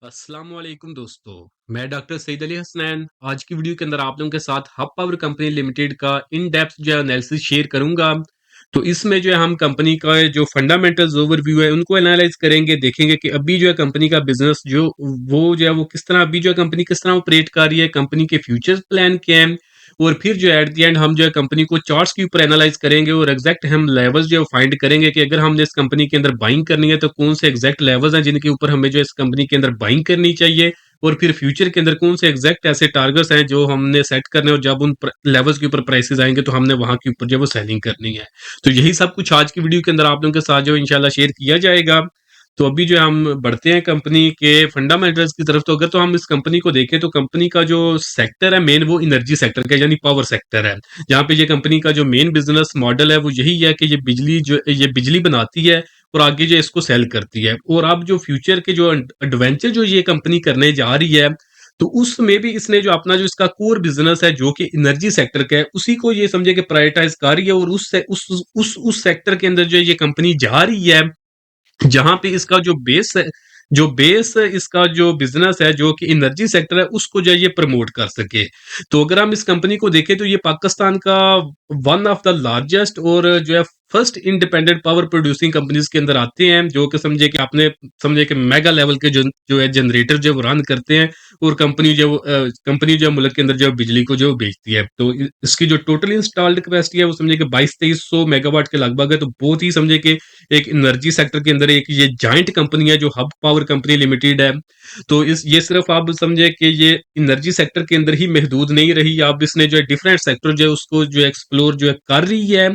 अस्सलाम वालेकुम दोस्तों। मैं डॉक्टर सईद अली हसनैन आज की वीडियो के अंदर आप लोगों के साथ हब पावर कंपनी लिमिटेड का इन डेप्थ जो है एनालिसिस शेयर करूंगा। तो इसमें जो है हम कंपनी का जो फंडामेंटल्स ओवरव्यू है उनको एनालाइज करेंगे, देखेंगे कि अभी जो है कंपनी का बिजनेस जो है वो किस तरह अभी जो है कंपनी किस तरह ऑपरेट कर रही है, कंपनी के फ्यूचर प्लान क्या है। और फिर जो है एट द एंड हम जो है कंपनी को चार्ट्स के ऊपर एनालाइज करेंगे और एग्जैक्ट हम लेवल्स जो फाइंड करेंगे कि अगर हमने इस कंपनी के अंदर बाइंग करनी है तो कौन से एग्जैक्ट लेवल्स हैं जिनके ऊपर हमें जो इस कंपनी के अंदर बाइंग करनी चाहिए। और फिर फ्यूचर के अंदर कौन से एग्जैक्ट ऐसे टारगेट्स हैं जो हमने सेट करने हैं और जब उन लेवल्स के ऊपर प्राइसेस आएंगे तो हमने वहां के ऊपर जो है वो सेलिंग करनी है। तो यही सब कुछ आज की वीडियो के अंदर आप लोगों के साथ जो इंशाल्लाह शेयर किया जाएगा। तो अभी जो है हम बढ़ते हैं कंपनी के फंडामेंटल्स की तरफ। तो अगर तो हम इस कंपनी को देखें तो कंपनी का जो सेक्टर है मेन वो एनर्जी सेक्टर का यानी पावर सेक्टर है, जहाँ पे ये कंपनी का जो मेन बिजनेस मॉडल है वो यही है कि ये बिजली बनाती है और आगे जो इसको सेल करती है। और अब जो फ्यूचर के जो एडवेंचर जो ये कंपनी करने जा रही है तो उसमें भी इसने जो अपना जो इसका कोर बिजनेस है जो कि एनर्जी सेक्टर का है उसी को ये समझे कि प्रायोरिटाइज कर रही है। और उस सेक्टर के अंदर जो ये कंपनी जा रही है जहां पे इसका जो बेस इसका जो बिजनेस है जो कि एनर्जी सेक्टर है उसको जो है ये प्रमोट कर सके। तो अगर हम इस कंपनी को देखें तो ये पाकिस्तान का वन ऑफ द लार्जेस्ट और जो है first independent power producing companies के अंदर आते हैं, जो कि समझे कि मेगा लेवल के जो है जनरेटर जो है वो रन करते हैं। और कंपनी जो है मुल्क के अंदर जो है बिजली को जो है बेचती है। तो इसकी जो टोटल इंस्टॉल्ड कैपेसिटी है वो समझे कि 2200-2300 मेगावाट के लगभग है। तो बहुत ही समझे कि एक एनर्जी सेक्टर के अंदर एक ये जाइंट कंपनी है जो हब पावर कंपनी लिमिटेड है। तो इस ये सिर्फ आप समझे कि ये एनर्जी सेक्टर के अंदर ही महदूद नहीं रही, अब इसने जो है डिफरेंट सेक्टर जो है उसको जो एक्सप्लोर जो है कर रही है,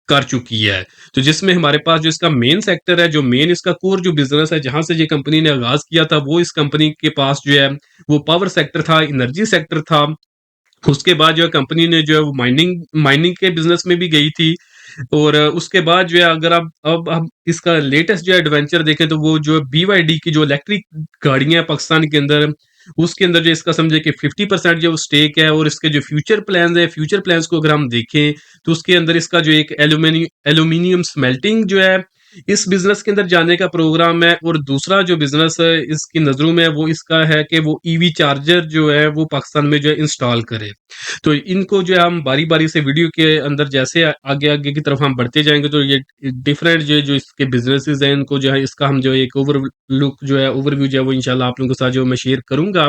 कर चुकी है। तो जिसमें हमारे पास जो इसका मेन सेक्टर है, जो मेन इसका कोर जो बिजनेस है जहां से ये कंपनी ने आगाज किया था, वो इस कंपनी के पास जो है वो पावर सेक्टर था, एनर्जी सेक्टर था। उसके बाद जो है कंपनी ने जो है वो माइनिंग माइनिंग के बिजनेस में भी गई थी। और उसके बाद जो है अगर आप अब हम इसका लेटेस्ट जो एडवेंचर देखें तो वो जो BYD की जो इलेक्ट्रिक गाड़ियां हैं पाकिस्तान के अंदर, उसके अंदर जो इसका समझे कि 50% जो स्टेक है। और इसके जो फ्यूचर प्लान्स को अगर हम देखें तो उसके अंदर इसका जो एक एल्यूमिनियम स्मेल्टिंग जो है इस बिजनेस के अंदर जाने का प्रोग्राम है। और दूसरा जो बिजनेस है इसकी नजरों में वो इसका है कि वो ईवी चार्जर जो है वो पाकिस्तान में जो है इंस्टॉल करे। तो इनको जो है हम बारी बारी से वीडियो के अंदर जैसे आगे आगे की तरफ हम बढ़ते जाएंगे तो ये डिफरेंट जो इसके बिजनेसेस हैं इनको जो है इसका हम जो है एक ओवरव्यू जो है वो इंशाल्लाह आप लोगों के साथ जो मैं शेयर करूंगा।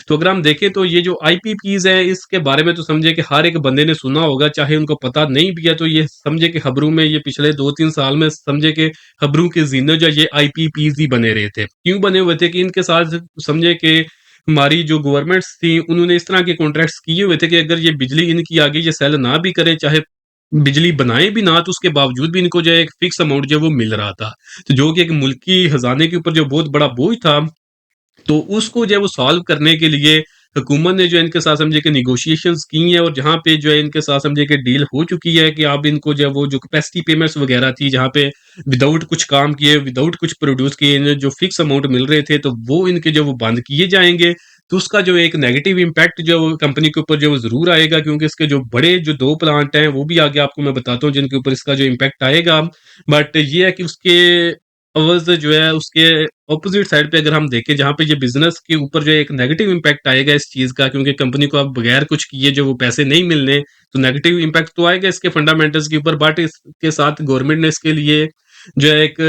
तो अगर हम देखें तो ये जो IPPs है इसके बारे में तो समझे कि हर एक बंदे ने सुना होगा, चाहे उनको पता नहीं भी है तो ये समझे कि खबरों में ये पिछले 2-3 साल में समझे कि खबरों के जीने जो ये IPPs ही बने रहे थे। क्यों बने हुए थे कि इनके साथ समझे कि हमारी जो गवर्नमेंट्स थी उन्होंने इस तरह के कॉन्ट्रैक्ट्स किए हुए थे कि अगर ये बिजली इनकी आगे ये सेल ना भी करे, चाहे बिजली बनाए भी ना, तो उसके बावजूद भी इनको जो है एक फिक्स अमाउंट जो है वो मिल रहा था। तो जो कि एक मुल्की खजाने के ऊपर जो बहुत बड़ा बोझ था, तो उसको जो है वो सॉल्व करने के लिए हुकूमत ने जो है इनके साथ समझे कि निगोशिएशंस की हैं। और जहाँ पे जो है इनके साथ समझे कि डील हो चुकी है कि अब इनको जो है वो जो कैपेसिटी पेमेंट्स वगैरह थी जहाँ पे विदाउट कुछ काम किए, विदाउट कुछ प्रोड्यूस किए इन्हें जो फिक्स अमाउंट मिल रहे थे तो वो इनके जो वो बंद किए जाएंगे। तो उसका जो एक नेगेटिव इम्पैक्ट जो कंपनी के ऊपर जो वो जरूर आएगा, क्योंकि इसके जो बड़े जो 2 प्लांट हैं वो भी आगे आपको मैं बताता हूँ जिनके ऊपर इसका जो इम्पैक्ट आएगा। बट ये है कि उसके अवर्स जो है उसके ऑपोजिट साइड पे अगर हम देखें जहाँ पे ये बिजनेस के ऊपर जो एक नेगेटिव इम्पैक्ट आएगा इस चीज का, क्योंकि कंपनी को अब बगैर कुछ किए जो वो पैसे नहीं मिलने, तो नेगेटिव इम्पैक्ट तो आएगा इसके फंडामेंटल्स के ऊपर। बट इसके साथ गवर्नमेंट ने इसके लिए जो है एक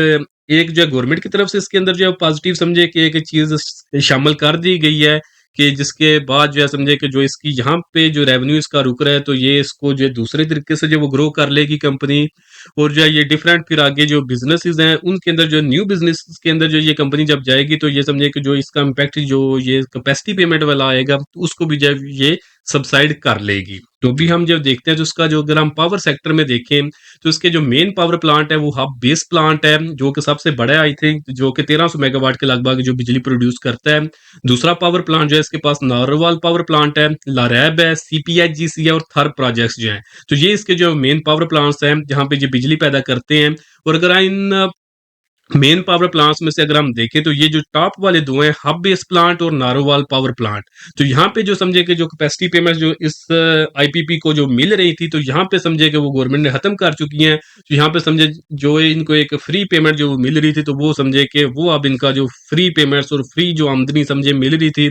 एक जो है गवर्नमेंट की तरफ से इसके अंदर जो है पॉजिटिव समझे कि एक चीज शामिल कर दी गई है कि जिसके बाद जो है समझे कि जो इसकी यहाँ पे जो रेवेन्यू इसका रुक रहा है तो ये इसको जो है दूसरे तरीके से जो वो ग्रो कर लेगी कंपनी। और जो है ये डिफरेंट फिर आगे जो बिजनेसेस हैं उनके अंदर जो न्यू बिजनेस के अंदर जो ये कंपनी जब जाएगी तो ये समझे कि जो इसका इम्पैक्ट जो ये कैपेसिटी पेमेंट वाला आएगा तो उसको भी जब ये सबसाइड कर लेगी। तो अभी हम जब देखते हैं तो उसका जो अगर हम पावर सेक्टर में देखें तो इसके जो मेन पावर प्लांट है वो हब बेस प्लांट है जो कि सबसे बड़ा है आई थिंक, जो कि 1300 मेगावाट के लगभग जो बिजली प्रोड्यूस करता है। दूसरा पावर प्लांट जो है इसके पास नारोवाल पावर प्लांट है, लारैब है, CPHGC है और थर प्रोजेक्ट्स जो हैं। तो ये इसके जो मेन पावर प्लांट्स हैं जहाँ पे ये बिजली पैदा करते हैं। और अगर इन मेन पावर प्लांट्स में से अगर हम देखें तो ये जो टॉप वाले दो हैं, हब बेस प्लांट और नारोवाल पावर प्लांट। तो यहाँ पे जो समझे कि जो कैपेसिटी पेमेंट्स जो इस आईपीपी को जो मिल रही थी, तो यहाँ पे समझे कि वो गवर्नमेंट ने खत्म कर चुकी हैं। तो यहाँ पे समझे जो इनको एक फ्री पेमेंट जो मिल रही थी, तो वो समझे कि वो अब इनका जो फ्री पेमेंट्स और फ्री जो आमदनी समझे मिल रही थी,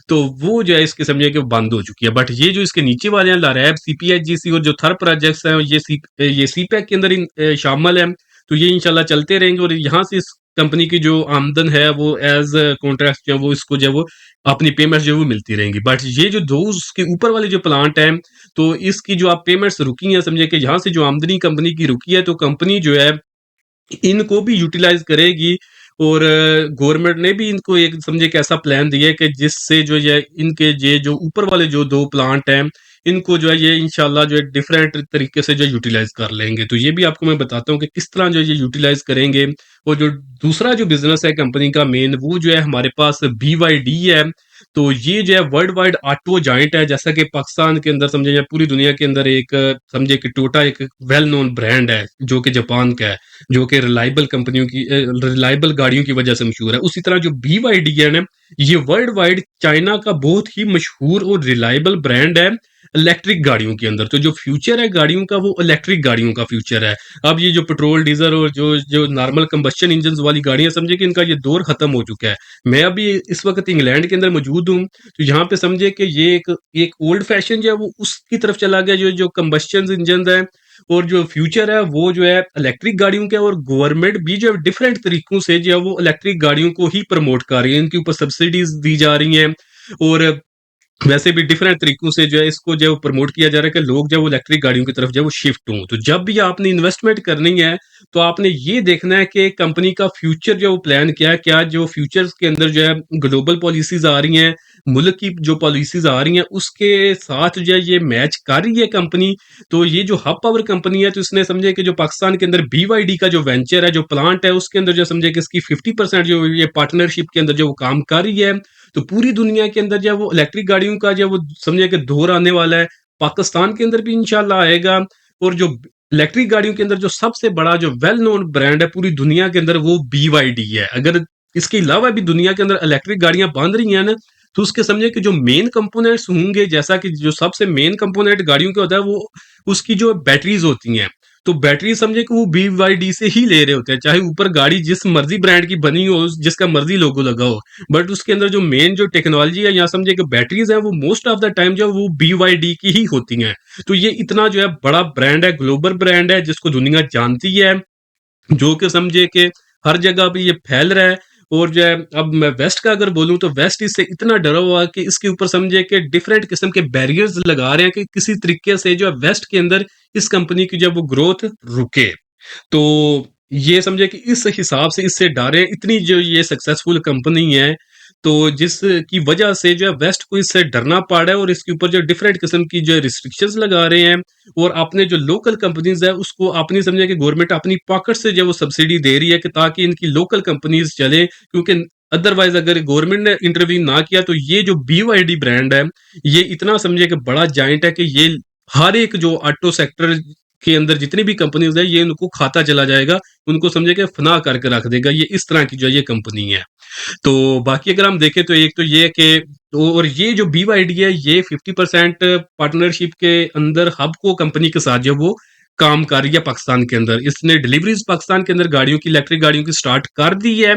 तो वो जो है इसके समझे कि बंद हो चुकी है। बट ये जो इसके नीचे वाले हैं, लारैब, सीपीएचजीसी और जो थर्ड प्रोजेक्ट्स हैं, ये सीपैक के अंदर शामिल है। तो ये इंशाल्लाह चलते रहेंगे और यहाँ से इस कंपनी की जो आमदन है वो एज कॉन्ट्रैक्ट जो है वो इसको जो है वो अपनी पेमेंट्स जो है वो मिलती रहेंगी। बट ये जो दो उसके ऊपर वाले जो प्लांट हैं, तो इसकी जो आप पेमेंट्स रुकी हैं, समझे कि यहाँ से जो आमदनी कंपनी की रुकी है, तो कंपनी जो है इनको भी यूटिलाइज करेगी। और गवर्नमेंट ने भी इनको एक समझे कि ऐसा प्लान दिया है कि जिससे जो ये इनके ये जो ऊपर वाले जो दो प्लांट हैं, इनको जो है ये इंशाल्लाह जो है डिफरेंट तरीके से जो यूटिलाइज कर लेंगे। तो ये भी आपको मैं बताता हूँ कि किस तरह जो ये यूटिलाइज करेंगे। और जो दूसरा जो बिजनेस है कंपनी का मेन, वो जो है हमारे पास BYD है। तो ये जो है वर्ल्ड वाइड ऑटो जाइंट है। जैसा कि पाकिस्तान के अंदर समझे या पूरी दुनिया के अंदर एक समझे कि टोटा एक वेल नोन ब्रांड है जो कि जापान का है, जो कि रिलायबल कंपनियों की रिलायबल गाड़ियों की वजह से मशहूर है। उसी तरह जो BYD है ना, ये वर्ल्ड वाइड चाइना का बहुत ही मशहूर और रिलायबल ब्रांड है इलेक्ट्रिक गाड़ियों के अंदर। तो जो फ्यूचर है गाड़ियों का, वो इलेक्ट्रिक गाड़ियों का फ्यूचर है। अब ये जो पेट्रोल डीजल और जो जो नॉर्मल कंबस्शन इंजन वाली गाड़ियां, समझे कि इनका ये दौर खत्म हो चुका है। मैं अभी इस वक्त इंग्लैंड के अंदर मौजूद हूँ। तो यहाँ पे समझे कि ये एक ओल्ड फैशन जो है वो उसकी तरफ चला गया, जो जो कंबस्शन इंजन है। और जो फ्यूचर है वो जो है इलेक्ट्रिक गाड़ियों का। और गवर्नमेंट भी जो है डिफरेंट तरीकों से जो है वो इलेक्ट्रिक गाड़ियों को ही प्रमोट कर रही है, इनके ऊपर सब्सिडीज दी जा रही हैं। और वैसे भी डिफरेंट तरीकों से जो है इसको जो है वो प्रमोट किया जा रहा है कि लोग जो है वो इलेक्ट्रिक गाड़ियों की तरफ जो है वो शिफ्ट हों। तो जब भी आपने इन्वेस्टमेंट करनी है, तो आपने ये देखना है कि कंपनी का फ्यूचर जो है वो प्लान क्या है, क्या जो फ्यूचर्स के अंदर जो है ग्लोबल पॉलिसीज आ रही हैं, मुल्क की जो पॉलिसीज आ रही हैं, उसके साथ जो है ये मैच कर रही है कंपनी। तो ये जो हब पावर कंपनी है, तो इसने समझे कि जो पाकिस्तान के अंदर BYD का जो वेंचर है, जो प्लांट है, उसके अंदर जो समझे कि इसकी 50% जो ये पार्टनरशिप के अंदर जो वो काम कर रही है। तो पूरी दुनिया के अंदर जो है वो इलेक्ट्रिक गाड़ियों का जो है वो समझे कि दौर आने वाला है। पाकिस्तान के अंदर भी इंशाल्लाह आएगा। और जो इलेक्ट्रिक गाड़ियों के अंदर जो सबसे बड़ा जो वेल नोन ब्रांड है पूरी दुनिया के अंदर, वो BYD है। अगर इसके अलावा भी दुनिया के अंदर इलेक्ट्रिक गाड़ियां बन रही हैं ना, तो उसके समझे कि जो मेन कंपोनेंट्स होंगे, जैसा कि जो सबसे मेन कंपोनेंट गाड़ियों का होता है वो उसकी जो बैटरीज होती हैं। तो बैटरी समझे कि वो BYD से ही ले रहे होते हैं, चाहे ऊपर गाड़ी जिस मर्जी ब्रांड की बनी हो, जिसका मर्जी लोगो लगा हो। बट उसके अंदर जो मेन जो टेक्नोलॉजी है, यहाँ समझे कि बैटरीज है, वो मोस्ट ऑफ द टाइम जो है वो BYD की ही होती हैं। तो ये इतना जो है बड़ा ब्रांड है, ग्लोबल ब्रांड है, जिसको दुनिया जानती है, जो कि समझे कि हर जगह पे ये फैल रहा है। और जो है, अब मैं वेस्ट का अगर बोलूं, तो वेस्ट इससे इतना डरा हुआ है कि इसके ऊपर समझे कि डिफरेंट किस्म के बैरियर्स लगा रहे हैं कि किसी तरीके से जो है वेस्ट के अंदर इस कंपनी की जब वो ग्रोथ रुके। तो ये समझे कि इस हिसाब से इससे डरे, इतनी जो ये सक्सेसफुल कंपनी है, तो जिसकी वजह से जो है वेस्ट को इससे डरना पड़ रहा है। और इसके ऊपर जो डिफरेंट किस्म की जो रिस्ट्रिक्शंस लगा रहे हैं। और अपने जो लोकल कंपनीज है उसको अपनी समझे कि गवर्नमेंट अपनी पॉकेट से जो वो सब्सिडी दे रही है कि ताकि इनकी लोकल कंपनीज चले, क्योंकि अदरवाइज अगर गवर्नमेंट ने इंटरव्यू ना किया, तो ये जो BYD ब्रांड है, ये इतना समझे कि बड़ा जाइंट है कि ये हर एक जो ऑटो सेक्टर के अंदर जितनी भी कंपनीज है, ये उनको खाता चला जाएगा, उनको समझे कि फना करके रख देगा। ये इस तरह की जो ये कंपनी है। तो बाकी अगर हम देखें, तो एक तो ये है कि तो और ये जो BYD है, ये 50% पार्टनरशिप के अंदर हब को कंपनी के साथ जो वो काम कर रही है पाकिस्तान के अंदर। इसने डिलीवरीज पाकिस्तान के अंदर गाड़ियों की, इलेक्ट्रिक गाड़ियों की स्टार्ट कर दी है।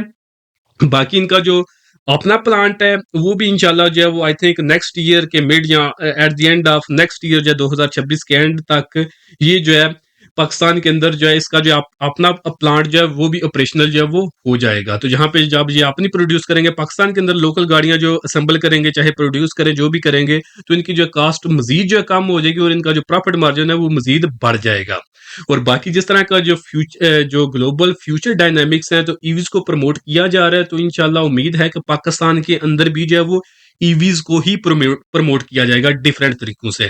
बाकी इनका जो अपना प्लांट है, वो भी इंशाल्लाह जो है वो आई थिंक नेक्स्ट ईयर के मिड या at the end of next year जो है 2026 के एंड तक ये जो है पाकिस्तान के अंदर जो है इसका जो अपना प्लांट जो है वो भी ऑपरेशनल जो है वो हो जाएगा। तो जहाँ पे जब ये अपनी प्रोड्यूस करेंगे पाकिस्तान के अंदर, लोकल गाड़ियां जो असेंबल करेंगे, चाहे प्रोड्यूस करें, जो भी करेंगे, तो इनकी जो कास्ट मजीद जो है कम हो जाएगी और इनका जो प्रॉफिट मार्जिन है वो मजीद बढ़ जाएगा। और बाकी जिस तरह का जो जो ग्लोबल फ्यूचर डायनामिक्स है, तो ईवीज को प्रमोट किया जा रहा है। तो इंशाल्लाह उम्मीद है कि पाकिस्तान के अंदर भी जो है वो ईवीज को ही प्रमोट किया जाएगा डिफरेंट तरीकों से।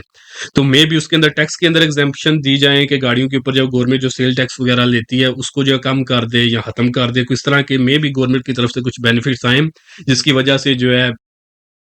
तो मे भी उसके अंदर टैक्स के अंदर एग्जाम्पशन दी जाए कि गाड़ियों के ऊपर जो गवर्नमेंट जो सेल टैक्स वगैरह लेती है उसको जो है कम कर दे या खत्म कर दे। इस तरह के मे भी गवर्नमेंट की तरफ से कुछ बेनिफिट्स आए, जिसकी वजह से जो है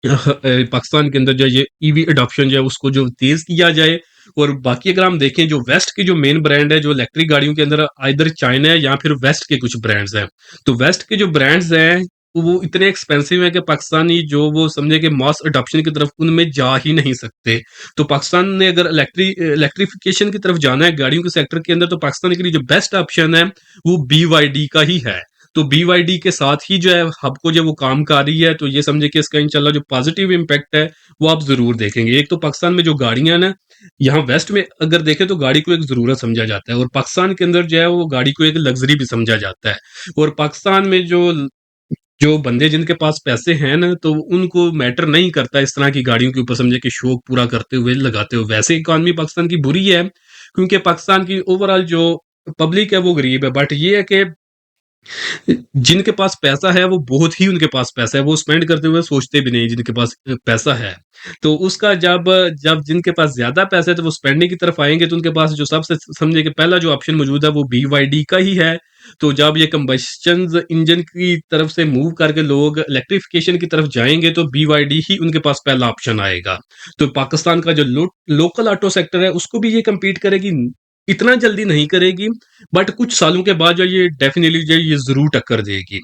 पाकिस्तान के अंदर जो ये ईवी अडॉप्शन जो है उसको जो तेज किया जाए। और बाकी अगर हम देखें जो वेस्ट की जो मेन ब्रांड है जो इलेक्ट्रिक गाड़ियों के अंदर, आइदर चाइना है या फिर वेस्ट के कुछ ब्रांड्स हैं। तो वेस्ट के जो ब्रांड्स हैं वो इतने एक्सपेंसिव है कि पाकिस्तानी जो वो समझे कि मास अडॉप्शन की तरफ उनमें जा ही नहीं सकते। तो पाकिस्तान ने अगर इलेक्ट्रिफिकेशन की तरफ जाना है गाड़ियों के सेक्टर के अंदर, तो पाकिस्तान के लिए जो बेस्ट ऑप्शन है वो BYD का ही है। तो BYD के साथ ही जो है हब को जो वो काम कर रही है, तो ये समझे कि इसका इंशाल्लाह जो पॉजिटिव इम्पैक्ट है वो आप जरूर देखेंगे। एक तो पाकिस्तान में जो गाड़ियां ना, यहाँ वेस्ट में अगर देखें तो गाड़ी को एक जरूरत समझा जाता है, और पाकिस्तान के अंदर जो है वो गाड़ी को एक लग्जरी भी समझा जाता है। और पाकिस्तान में जो जो बंदे जिनके पास पैसे हैं ना, तो उनको मैटर नहीं करता इस तरह की गाड़ियों के ऊपर समझे कि शौक पूरा करते हुए लगाते हुए। वैसे इकॉनमी पाकिस्तान की बुरी है, क्योंकि पाकिस्तान की ओवरऑल जो पब्लिक है वो गरीब है, बट ये है कि जिनके पास पैसा है वो बहुत ही उनके पास पैसा है, वो स्पेंड करते हुए सोचते भी नहीं जिनके पास पैसा है। तो उसका जब जब जिनके पास ज्यादा पैसा है तो वो स्पेंडिंग की तरफ आएंगे, तो उनके पास जो सबसे समझे कि पहला जो ऑप्शन मौजूद है वो BYD का ही है। तो जब ये कंबशन इंजन की तरफ से मूव करके लोग इलेक्ट्रिफिकेशन की तरफ जाएंगे, तो BYD ही उनके पास पहला ऑप्शन आएगा। तो पाकिस्तान का जो लोकल ऑटो सेक्टर है उसको भी ये कम्पीट करेगी, इतना जल्दी नहीं करेगी, बट कुछ सालों के बाद जो ये डेफिनेटली जो ये जरूर टक्कर देगी।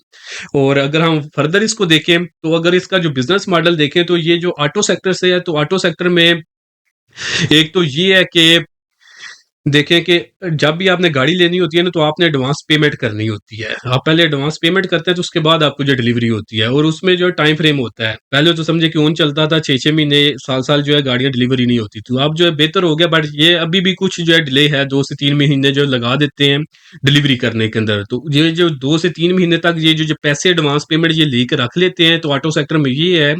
और अगर हम फर्दर इसको देखें, तो अगर इसका जो बिजनेस मॉडल देखें, तो ये जो ऑटो सेक्टर से है, तो ऑटो सेक्टर में एक तो ये है कि देखें कि जब भी आपने गाड़ी लेनी होती है ना, तो आपने एडवांस पेमेंट करनी होती है। आप पहले एडवांस पेमेंट करते हैं, तो उसके बाद आपको जो डिलीवरी होती है, और उसमें जो टाइम फ्रेम होता है, पहले तो समझे कि ओन चलता था 6-6 महीने, साल-साल जो है गाड़ियां डिलीवरी नहीं होती। तो अब जो है बेहतर हो गया, बट ये अभी भी कुछ जो है डिले है, 2 से 3 महीने जो लगा देते हैं डिलीवरी करने के अंदर। तो ये जो 2 से 3 महीने तक ये जो पैसे एडवांस पेमेंट ये लेकर रख लेते हैं, तो ऑटो सेक्टर में ये है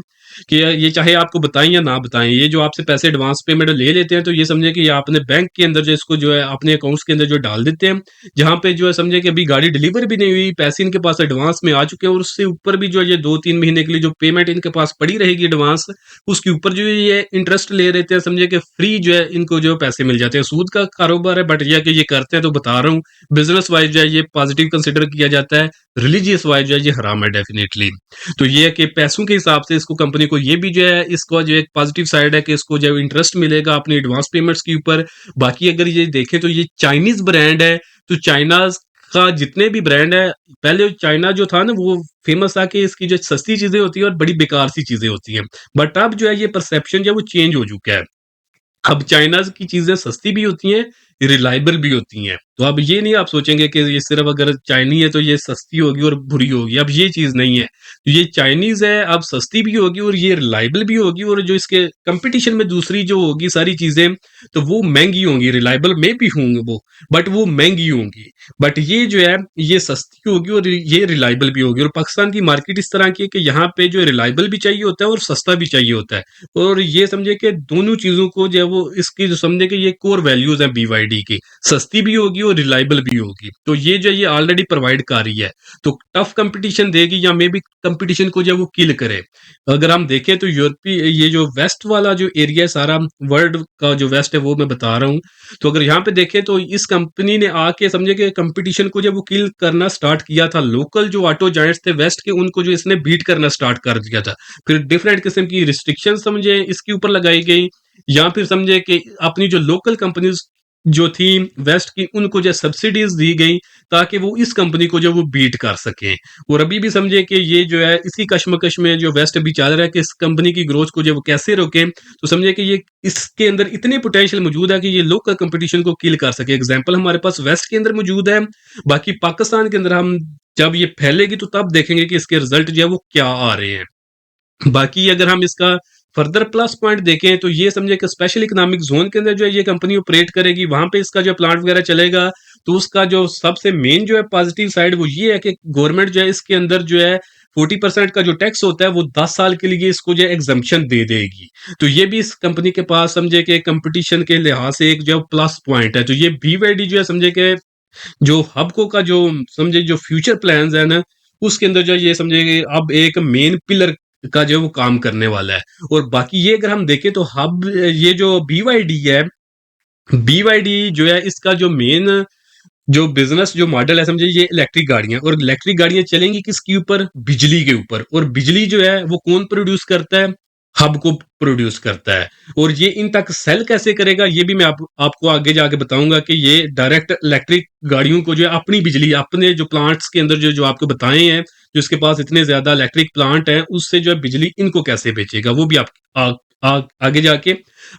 कि ये चाहे आपको बताएं या ना बताएं, ये जो आपसे पैसे एडवांस पेमेंट ले लेते हैं, तो ये समझे कि ये आपने बैंक के अंदर जो इसको जो है अपने अकाउंट्स के अंदर जो डाल देते हैं, जहां पे जो है समझे कि अभी गाड़ी डिलीवर भी नहीं हुई, पैसे इनके पास एडवांस में आ चुके हैं, और उससे ऊपर भी जो है ये 2-3 महीने के लिए जो पेमेंट इनके पास पड़ी रहेगी एडवांस, उसके ऊपर जो ये इंटरेस्ट ले रहे थे, समझे कि फ्री जो है इनको जो पैसे मिल जाते हैं। सूद का कारोबार है, बट यह कि ये करते हैं, तो बता रहा हूँ बिजनेस वाइज जो है ये पॉजिटिव कंसिडर किया जाता है, रिलीजियस वाइज जो है ये हराम है डेफिनेटली। तो ये है कि पैसों के हिसाब से इसको कंपनी को ये भी जो है इसको जो एक पॉजिटिव साइड है कि इसको जो इंटरेस्ट मिलेगा अपनी एडवांस पेमेंट्स के ऊपर। बाकी अगर ये देखें तो ये चाइनीज ब्रांड है, तो चाइना का जितने भी ब्रांड है, पहले चाइना जो था ना वो फेमस था कि इसकी जो सस्ती चीजें होती है और बड़ी बेकार सी चीजें होती हैं, बट अब जो है ये परसेप्शन जो है वो चेंज हो चुका है। अब चाइना की चीजें सस्ती भी होती हैं, रिलायबल भी होती हैं। तो अब ये नहीं आप सोचेंगे कि ये सिर्फ अगर चाइनी है तो ये सस्ती होगी और बुरी होगी, अब ये चीज नहीं है। ये चाइनीज है, अब सस्ती भी होगी और ये रिलायबल भी होगी, और जो इसके कंपटीशन में दूसरी जो होगी सारी चीजें, तो वो महंगी होंगी, रिलायबल में भी होंगी वो, बट वो महंगी होंगी। बट ये जो है ये सस्ती होगी और ये रिलायबल भी होगी। और पाकिस्तान की मार्केट इस तरह की है कि यहाँ पे जो रिलायबल भी चाहिए होता है और सस्ता भी चाहिए होता है, और ये समझे कि दोनों चीजों को जो है वो इसकी जो समझे कि ये कोर वैल्यूज हैं BYD की, सस्ती भी होगी और रिलायबल भी होगी। तो ये जो ये ऑलरेडी प्रोवाइड कर रही है, तो टफ कंपटीशन देगी या मे बी कंपटीशन को जो है वो किल करे। अगर हम देखें तो यूरोपीय ये जो वेस्ट वाला जो एरिया है, सारा वर्ल्ड का जो वेस्ट है वो मैं बता रहा हूँ, तो अगर यहाँ पे देखें तो इस कंपनी ने आके समझे कि कंपटीशन को जब वो किल करना स्टार्ट किया था, लोकल जो ऑटो जायंट्स थे वेस्ट के, उनको जो इसने बीट करना स्टार्ट कर दिया था। फिर डिफरेंट किस्म की रिस्ट्रिक्शन समझे इसके ऊपर लगाई गई, या फिर समझे कि अपनी जो लोकल कंपनीज जो थी वेस्ट की उनको जो सब्सिडीज दी गई, ताकि वो इस कंपनी को जो वो बीट कर सकें। और अभी भी समझे कि ये जो है इसी कश्मकश में जो वेस्ट अभी चल रहा है कि इस कंपनी की ग्रोथ को जो वो कैसे रोकें। तो समझे कि ये इसके अंदर इतनी पोटेंशियल मौजूद है कि ये लोकल कंपटीशन को किल कर सके। एग्जाम्पल हमारे पास वेस्ट के अंदर मौजूद है, बाकी पाकिस्तान के अंदर हम जब ये फैलेगी तो तब देखेंगे कि इसके रिजल्ट जो है वो क्या आ रहे हैं। बाकी अगर हम इसका फर्दर प्लस पॉइंट देखें, तो ये समझे कि स्पेशल इकोनॉमिक जोन के अंदर जो है ये कंपनी ऑपरेट करेगी, वहां पे इसका जो प्लांट वगैरह चलेगा, तो उसका जो सबसे मेन जो है पॉजिटिव साइड वो ये है कि गवर्नमेंट जो है इसके अंदर जो है 40% का जो टैक्स होता है वो 10 साल के लिए इसको जो है एग्जम्पशन दे देगी। तो ये भी इस कंपनी के पास समझे कि कंपटीशन के लिहाज से एक जो प्लस पॉइंट है। तो ये BYD जो है समझे कि जो हबको का जो समझे जो फ्यूचर प्लान्स है ना, उसके अंदर जो ये समझे कि अब एक मेन पिलर का जो वो काम करने वाला है। और बाकी ये अगर हम देखें तो हब ये जो BYD है, BYD जो है इसका जो मेन जो बिजनेस जो मॉडल है समझे ये इलेक्ट्रिक गाड़ियां, और इलेक्ट्रिक गाड़ियां चलेंगी किसके ऊपर, बिजली के ऊपर। और बिजली जो है वो कौन प्रोड्यूस करता है, हब को प्रोड्यूस करता है। और ये इन तक सेल कैसे करेगा, ये भी मैं आपको आगे जाके बताऊंगा कि ये डायरेक्ट इलेक्ट्रिक गाड़ियों को जो है अपनी बिजली अपने जो प्लांट्स के अंदर जो जो आपको बताए हैं, जो इसके पास इतने ज्यादा इलेक्ट्रिक प्लांट हैं, उससे जो है बिजली इनको कैसे बेचेगा वो भी आगे जाके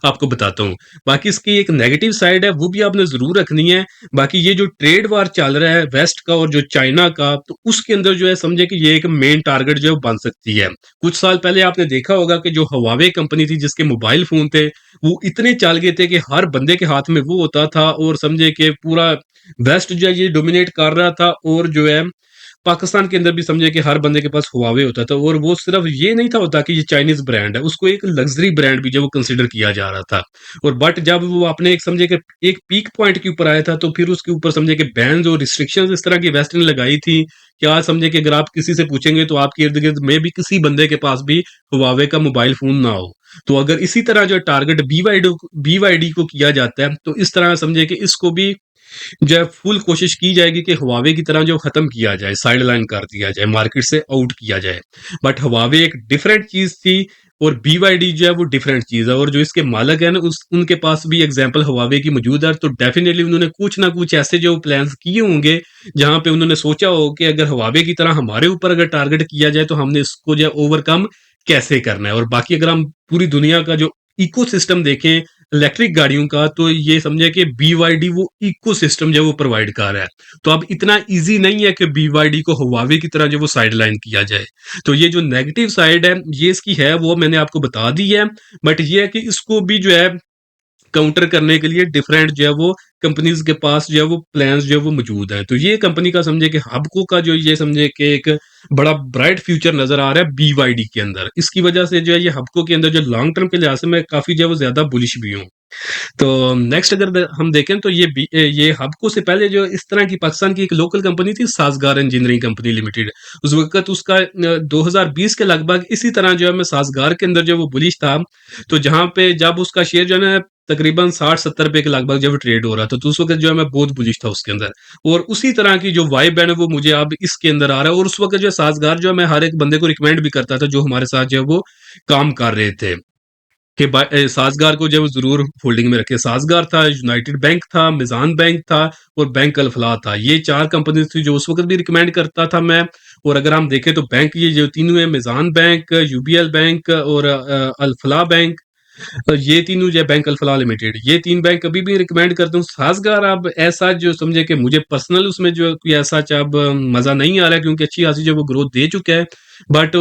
आपको बताता हूँ। बाकी इसकी एक नेगेटिव साइड है, वो भी आपने जरूर रखनी है। बाकी ये जो ट्रेड वार चल रहा है वेस्ट का और जो चाइना का, तो उसके अंदर जो है समझे कि ये एक मेन टारगेट जो है बन सकती है। कुछ साल पहले आपने देखा होगा कि जो हवावे कंपनी थी, जिसके मोबाइल फोन थे, वो इतने चल गए थे कि हर बंदे के हाथ में वो होता था, और समझे कि पूरा वेस्ट जो है ये डोमिनेट कर रहा था। और जो है पाकिस्तान के अंदर भी समझे कि हर बंदे के पास हुआवे होता था, और वो सिर्फ ये नहीं था होता कि ये चाइनीज ब्रांड है, उसको एक लग्जरी ब्रांड भी जो वो कंसिडर किया जा रहा था। और बट जब वो अपने एक समझे कि एक पीक पॉइंट के ऊपर आया था, तो फिर उसके ऊपर समझे कि बैन्स और रिस्ट्रिक्शंस इस तरह की वेस्ट ने लगाई थी कि आज समझे कि अगर आप किसी से पूछेंगे तो आपके इर्द गिर्द में भी किसी बंदे के पास भी हुआवे का मोबाइल फोन ना हो। तो अगर इसी तरह जो टारगेट बीवाईडी को किया जाता है, तो इस तरह समझे कि इसको भी जो है फुल कोशिश की जाएगी कि हवावे की तरह जो खत्म किया जाए, साइड लाइन कर दिया जाए, मार्केट से आउट किया जाए। बट हवावे एक डिफरेंट चीज थी, और बीवाईडी जो है वो डिफरेंट चीज है। और जो इसके मालक है ना, उनके पास भी एग्जाम्पल हवावे की मौजूद है, तो डेफिनेटली उन्होंने कुछ ना कुछ ऐसे जो प्लान्स किए होंगे, जहां पे उन्होंने सोचा हो कि अगर हवावे की तरह हमारे ऊपर अगर टारगेट किया जाए, तो हमने इसको जो है ओवरकम कैसे करना है। और बाकी अगर हम पूरी दुनिया का जो इकोसिस्टम देखें इलेक्ट्रिक गाड़ियों का, तो ये समझे कि बीवाईडी वो इकोसिस्टम जो है वो प्रोवाइड कर रहा है। तो अब इतना इजी नहीं है कि बीवाईडी को हुआवे की तरह जो वो साइड लाइन किया जाए। तो ये जो नेगेटिव साइड है ये इसकी है, वो मैंने आपको बता दी है। बट ये है कि इसको भी जो है काउंटर करने के लिए डिफरेंट जो है वो कंपनीज के पास जो है वो प्लान्स जो है वो मौजूद है। तो ये कंपनी का समझे कि हबको का जो ये समझे कि एक बड़ा ब्राइट फ्यूचर नजर आ रहा है बीवाईडी के अंदर। इसकी वजह से जो है ये हबको के अंदर जो लॉन्ग टर्म के लिहाज से मैं काफी जो है वो ज्यादा बुलिश भी हूँ। तो नेक्स्ट अगर हम देखें तो ये हबको से पहले जो इस तरह की पाकिस्तान की एक लोकल कंपनी थी, साजगार इंजीनियरिंग कंपनी लिमिटेड। उस वक्त उसका 2020 के लगभग इसी तरह जो है मैं साजगार के अंदर जो वो बुलिश था। तो जहां पे जब उसका शेयर जो है ना तकरीबन 60-70 रुपए के लगभग जब ट्रेड हो रहा था, तो उस वक्त जो है मैं बहुत बुलिश था उसके अंदर। और उसी तरह की जो वाइब है ना वो मुझे अब इसके अंदर आ रहा है। और उस वक्त जो है साजगार जो है मैं हर एक बंदे को रिकमेंड भी करता था जो हमारे साथ जो है वो काम कर रहे थे, कि साजगार को जब जरूर होल्डिंग में रखे। साजगार था, यूनाइटेड बैंक था, मिजान बैंक था, और बैंक अल्फला था। ये चार कंपनी थी जो उस वक्त भी रिकमेंड करता था मैं। और अगर हम देखें तो बैंक ये जो तीनों है, मिजान बैंक, यूबीएल बैंक और अल्फला बैंक, ये तीनों जो है बैंक अल्फला लिमिटेड, ये तीन बैंक कभी भी रिकमेंड करता हूँ। साजगार अब ऐसा जो समझे कि मुझे पर्सनल उसमें जो कोई ऐसा अब मजा नहीं आ रहा है, क्योंकि अच्छी खासी जो वो ग्रोथ दे चुका है। बट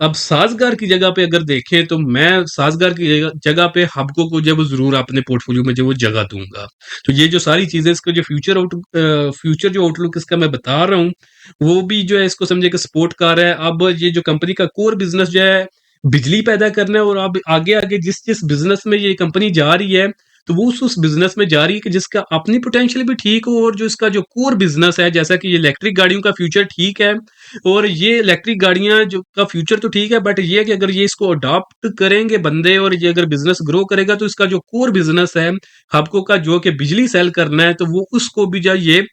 अब साजगार की जगह पे अगर देखें तो मैं साजगार की जगह पे हबको को जब जरूर अपने पोर्टफोलियो में जो वो जगह दूंगा। तो ये जो सारी चीजें इसका जो फ्यूचर जो आउटलुक इसका मैं बता रहा हूँ, वो भी जो है इसको समझे कि सपोर्ट कर रहा है। अब ये जो कंपनी का कोर बिजनेस जो है बिजली पैदा करना है, और अब आगे आगे जिस जिस बिजनेस में ये कंपनी जा रही है, तो वो उस बिजनेस में जा रही है कि जिसका अपनी पोटेंशियल भी ठीक हो, और जो इसका जो कोर बिजनेस है, जैसा कि ये इलेक्ट्रिक गाड़ियों का फ्यूचर ठीक है। और ये इलेक्ट्रिक गाड़ियां जो का फ्यूचर तो ठीक है, बट ये है कि अगर ये इसको अडॉप्ट करेंगे बंदे, और ये अगर बिजनेस ग्रो करेगा, तो इसका जो कोर बिजनेस है हबको का, जो कि बिजली सेल करना है, तो वो उसको भी जो है ये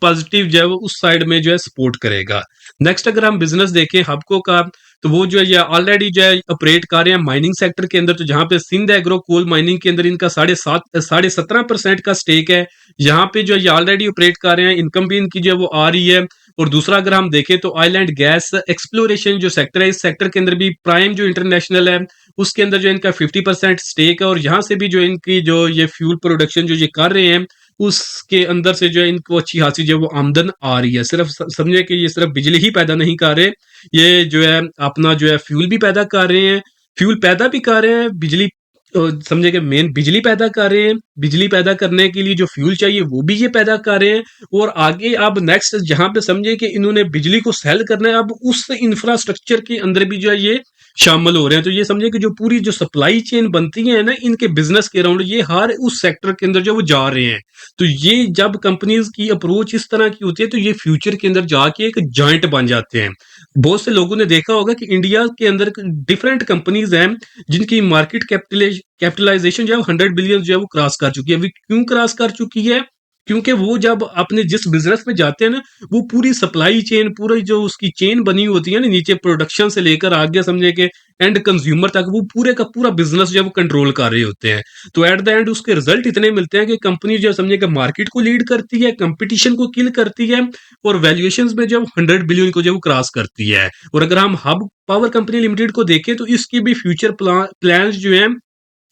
पॉजिटिव जो है वो उस साइड में जो है सपोर्ट करेगा। नेक्स्ट अगर हम बिजनेस देखें हबको का, तो वो जो है ये ऑलरेडी जो है ऑपरेट कर रहे हैं माइनिंग सेक्टर के अंदर। तो जहां पे सिंध एग्रो कोल माइनिंग के अंदर इनका 17.5% का स्टेक है। यहाँ पे जो है ये ऑलरेडी ऑपरेट कर रहे हैं, इनकम भी इनकी जो है वो आ रही है। और दूसरा अगर हम देखें तो ऑयल एंड गैस एक्सप्लोरेशन जो सेक्टर है, इस सेक्टर के अंदर भी प्राइम जो इंटरनेशनल है, उसके अंदर जो इनका 50% स्टेक है। और यहाँ से भी जो इनकी जो ये फ्यूल प्रोडक्शन जो ये कर रहे हैं, उसके अंदर से जो है इनको अच्छी खासी जो है वो आमदन आ रही है। सिर्फ समझे कि ये सिर्फ बिजली ही पैदा नहीं कर रहे, ये जो है अपना जो है फ्यूल भी पैदा कर रहे हैं। फ्यूल पैदा भी कर रहे हैं, बिजली समझे कि मेन बिजली पैदा कर रहे हैं। बिजली पैदा करने के लिए जो फ्यूल चाहिए वो भी ये पैदा कर रहे हैं। और आगे अब नेक्स्ट जहां पे समझे कि इन्होंने बिजली को सेल करना है, अब उस इंफ्रास्ट्रक्चर के अंदर भी जो है ये शामिल हो रहे हैं। तो ये समझे कि जो पूरी जो सप्लाई चेन बनती है ना इनके बिजनेस के अराउंड, ये हर उस सेक्टर के अंदर जो वो जा रहे हैं। तो ये जब कंपनीज की अप्रोच इस तरह की होती है, तो ये फ्यूचर के अंदर जाके एक जॉइंट बन जाते हैं। बहुत से लोगों ने देखा होगा कि इंडिया के अंदर डिफरेंट कंपनीज हैं जिनकी मार्केट कैपिटलाइजेशन जो है 100 बिलियन जो है वो क्रॉस कर चुकी है। अभी क्यों क्रॉस कर चुकी है? क्योंकि वो जब अपने जिस बिजनेस में जाते हैं ना, वो पूरी सप्लाई चेन, पूरी जो उसकी चेन बनी होती है ना, नीचे प्रोडक्शन से लेकर आगे समझे कि एंड कंज्यूमर तक, वो पूरे का पूरा बिजनेस जो है वो कंट्रोल कर रहे होते हैं। तो एट द एंड उसके रिजल्ट इतने मिलते हैं कि कंपनी जो है समझे कि मार्केट को लीड करती है, कंपटीशन को किल करती है, और वैल्यूएशंस में जब 100 बिलियन को जो वो क्रॉस करती है। और अगर हम हब पावर कंपनी लिमिटेड को देखें तो इसकी भी फ्यूचर प्लान जो है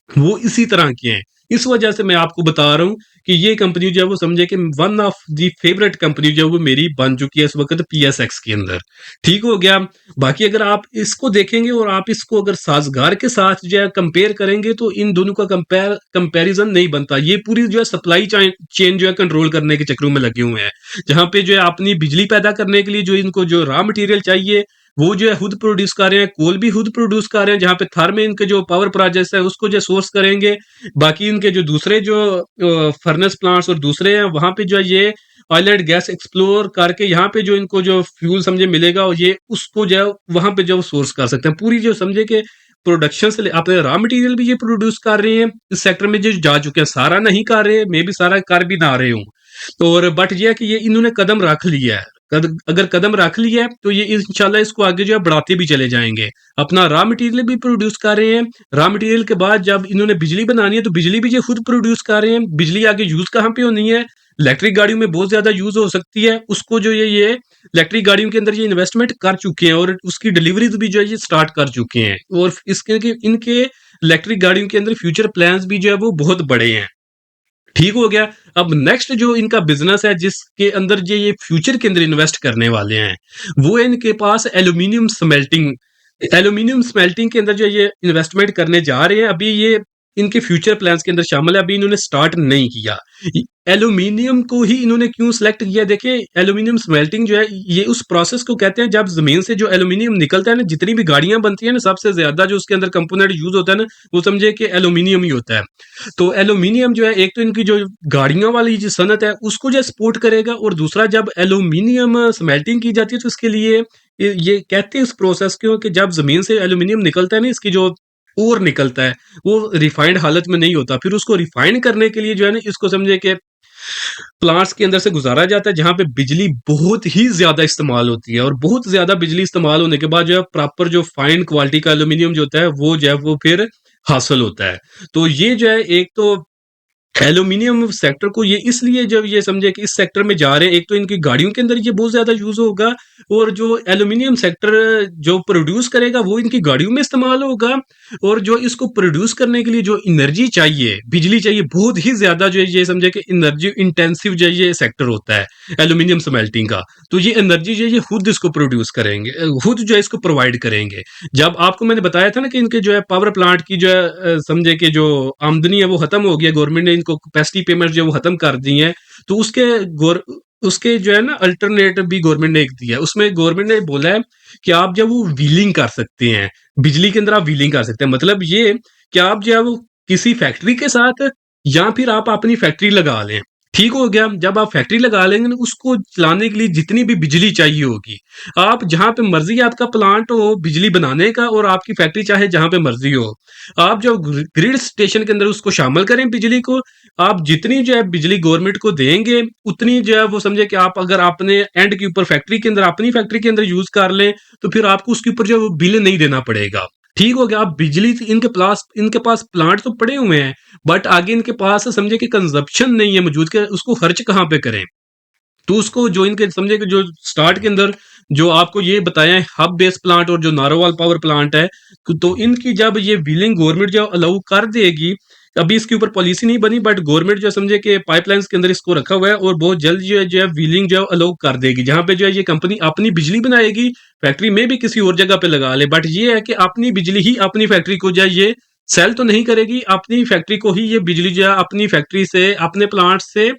वो इसी तरह के हैं। इस वजह से मैं आपको बता रहा हूँ कि ये कंपनी जो है वो समझे कि one of the favourite company जो है वो मेरी बन चुकी है इस वक्त पीएसएक्स के अंदर। ठीक हो गया। बाकी अगर आप इसको देखेंगे और आप इसको अगर साजगार के साथ जो है कंपेयर करेंगे तो इन दोनों का कंपैरिजन नहीं बनता। ये पूरी जो है सप्लाई चेन जो है कंट्रोल करने के चक्रों में लगे हुए हैं, जहां पे जो है अपनी बिजली पैदा करने के लिए जो इनको जो रॉ मटेरियल चाहिए वो जो है खुद प्रोड्यूस कर रहे हैं, कोल भी खुद प्रोड्यूस कर रहे हैं, जहाँ पे थर में इनके जो पावर प्रोजेक्ट्स है उसको जो सोर्स करेंगे। बाकी इनके जो दूसरे जो फर्नेस प्लांट्स और दूसरे हैं वहां पे जो है ये ऑयल एंड गैस एक्सप्लोर करके यहाँ पे जो इनको जो फ्यूल समझे मिलेगा और ये उसको जो है वहां पे जो सोर्स कर सकते हैं। पूरी जो समझे कि प्रोडक्शन से अपने रॉ मटेरियल भी ये प्रोड्यूस कर रहे हैं, इस सेक्टर में जो जा चुके हैं। सारा नहीं कर रहे, मे भी सारा कर भी ना रहे हूँ, तो और बट ये है कि ये इन्होंने कदम रख लिया है। अगर कदम रख लिया है तो ये इंशाल्लाह इसको आगे जो है बढ़ाते भी चले जाएंगे। अपना रॉ मटेरियल भी प्रोड्यूस कर रहे हैं। रॉ मटेरियल के बाद जब इन्होंने बिजली बनानी है तो बिजली भी ये खुद प्रोड्यूस कर रहे हैं। बिजली आगे यूज कहाँ पे होनी है? इलेक्ट्रिक गाड़ियों में बहुत ज्यादा यूज हो सकती है, उसको जो ये इलेक्ट्रिक गाड़ियों के अंदर ये इन्वेस्टमेंट कर चुके हैं और उसकी डिलीवरीज भी जो है ये स्टार्ट कर चुके हैं। और इसके इनके इलेक्ट्रिक गाड़ियों के अंदर फ्यूचर प्लान्स भी जो है वो बहुत बड़े हैं। ठीक हो गया। अब नेक्स्ट जो इनका बिजनेस है जिसके अंदर ये फ्यूचर के अंदर इन्वेस्ट करने वाले हैं, वो है इनके पास एल्यूमिनियम स्मेल्टिंग। एल्यूमिनियम स्मेल्टिंग के अंदर जो ये इन्वेस्टमेंट करने जा रहे हैं, अभी ये इनके फ्यूचर प्लान्स के अंदर शामिल है, अभी इन्होंने स्टार्ट नहीं किया। एल्यूमिनियम को ही इन्होंने क्यों सिलेक्ट किया? देखिए, एल्यूमिनियम स्मेल्टिंग जो है ये उस प्रोसेस को कहते हैं जब जमीन से जो एल्यूमिनियम निकलता है ना, जितनी भी गाड़ियां बनती है ना, सबसे ज्यादा जो उसके अंदर कंपोनेंट यूज होता है ना, वो समझे कि एल्यूमिनियम ही होता है। तो एल्यूमिनियम जो है एक तो इनकी जो गाड़ियों वाली जो सनत है उसको जो सपोर्ट करेगा, और दूसरा जब एल्यूमिनियम स्मेल्टिंग की जाती है तो इसके लिए ये कहते हैं इस प्रोसेस को कि जब जमीन से एल्यूमिनियम निकलता है ना, इसकी जो और निकलता है वो रिफाइंड हालत में नहीं होता, फिर उसको रिफाइन करने के लिए जो है ना, इसको समझे कि प्लांट्स के अंदर से गुजारा जाता है, जहां पे बिजली बहुत ही ज्यादा इस्तेमाल होती है। और बहुत ज्यादा बिजली इस्तेमाल होने के बाद जो है प्रॉपर जो फाइन क्वालिटी का एल्यूमिनियम जो होता है वो जो है वो फिर हासिल होता है। तो ये जो है एक तो एल्यूमिनियम सेक्टर को ये इसलिए जब ये समझे कि इस सेक्टर में जा रहे हैं, एक तो इनकी गाड़ियों के अंदर ये बहुत ज्यादा यूज होगा, और जो एल्यूमिनियम सेक्टर जो प्रोड्यूस करेगा वो इनकी गाड़ियों में इस्तेमाल होगा। और जो इसको प्रोड्यूस करने के लिए जो एनर्जी चाहिए, बिजली चाहिए, बहुत ही ज्यादा जो है ये समझे कि एनर्जी इंटेंसिव जो है ये सेक्टर होता है एल्यूमिनियम स्मेल्टिंग का। तो ये एनर्जी जो है ये खुद इसको प्रोड्यूस करेंगे, खुद जो है इसको प्रोवाइड करेंगे। जब आपको मैंने बताया था ना कि इनके जो है पावर प्लांट की जो है समझे कि जो आमदनी है वो खत्म हो गई है, गवर्नमेंट ने इनको कैपेसिटी पेमेंट जो है वो खत्म कर दी है। तो उसके जो है ना अल्टरनेटिव भी गवर्नमेंट ने एक दिया है। उसमें गवर्नमेंट ने बोला है कि आप जब वो व्हीलिंग कर सकते हैं, बिजली के अंदर आप व्हीलिंग कर सकते हैं। मतलब ये कि आप जो है वो किसी फैक्ट्री के साथ, या फिर आप अपनी फैक्ट्री लगा लें। ठीक हो गया। जब आप फैक्ट्री लगा लेंगे ना, उसको चलाने के लिए जितनी भी बिजली चाहिए होगी, आप जहां पे मर्जी आपका प्लांट हो बिजली बनाने का, और आपकी फैक्ट्री चाहे जहां पे मर्जी हो, आप जो ग्रिड स्टेशन के अंदर उसको शामिल करें बिजली को। आप जितनी जो है बिजली गवर्नमेंट को देंगे, उतनी जो है वो समझे कि आप अगर अपने एंड के ऊपर फैक्ट्री के अंदर, अपनी फैक्ट्री के अंदर यूज कर लें, तो फिर आपको उसके ऊपर जो है वो बिल नहीं देना पड़ेगा। ठीक हो गया। आप बिजली इनके पास प्लांट तो पड़े हुए हैं, बट आगे इनके पास समझे कि कंजप्शन नहीं है मौजूद, के उसको खर्च कहाँ पे करें। तो उसको जो इनके समझे कि जो स्टार्ट के अंदर जो आपको ये बताया है हब बेस प्लांट और जो नारोवाल पावर प्लांट है, तो इनकी जब ये व्हीलिंग गवर्नमेंट जो अलाउ कर देगी, अभी इसके ऊपर पॉलिसी नहीं बनी, बट गवर्नमेंट जो समझे कि पाइपलाइंस के अंदर इसको रखा हुआ है, और बहुत जल्द जो है व्हीलिंग जो है अलाउ कर देगी, जहां पे जो है ये कंपनी अपनी बिजली बनाएगी, फैक्ट्री में भी किसी और जगह पे लगा ले, बट ये है कि अपनी बिजली ही अपनी फैक्ट्री को जो है ये सेल तो नहीं करेगी, अपनी फैक्ट्री को ही ये बिजली जो है अपनी फैक्ट्री से, अपने प्लांट से,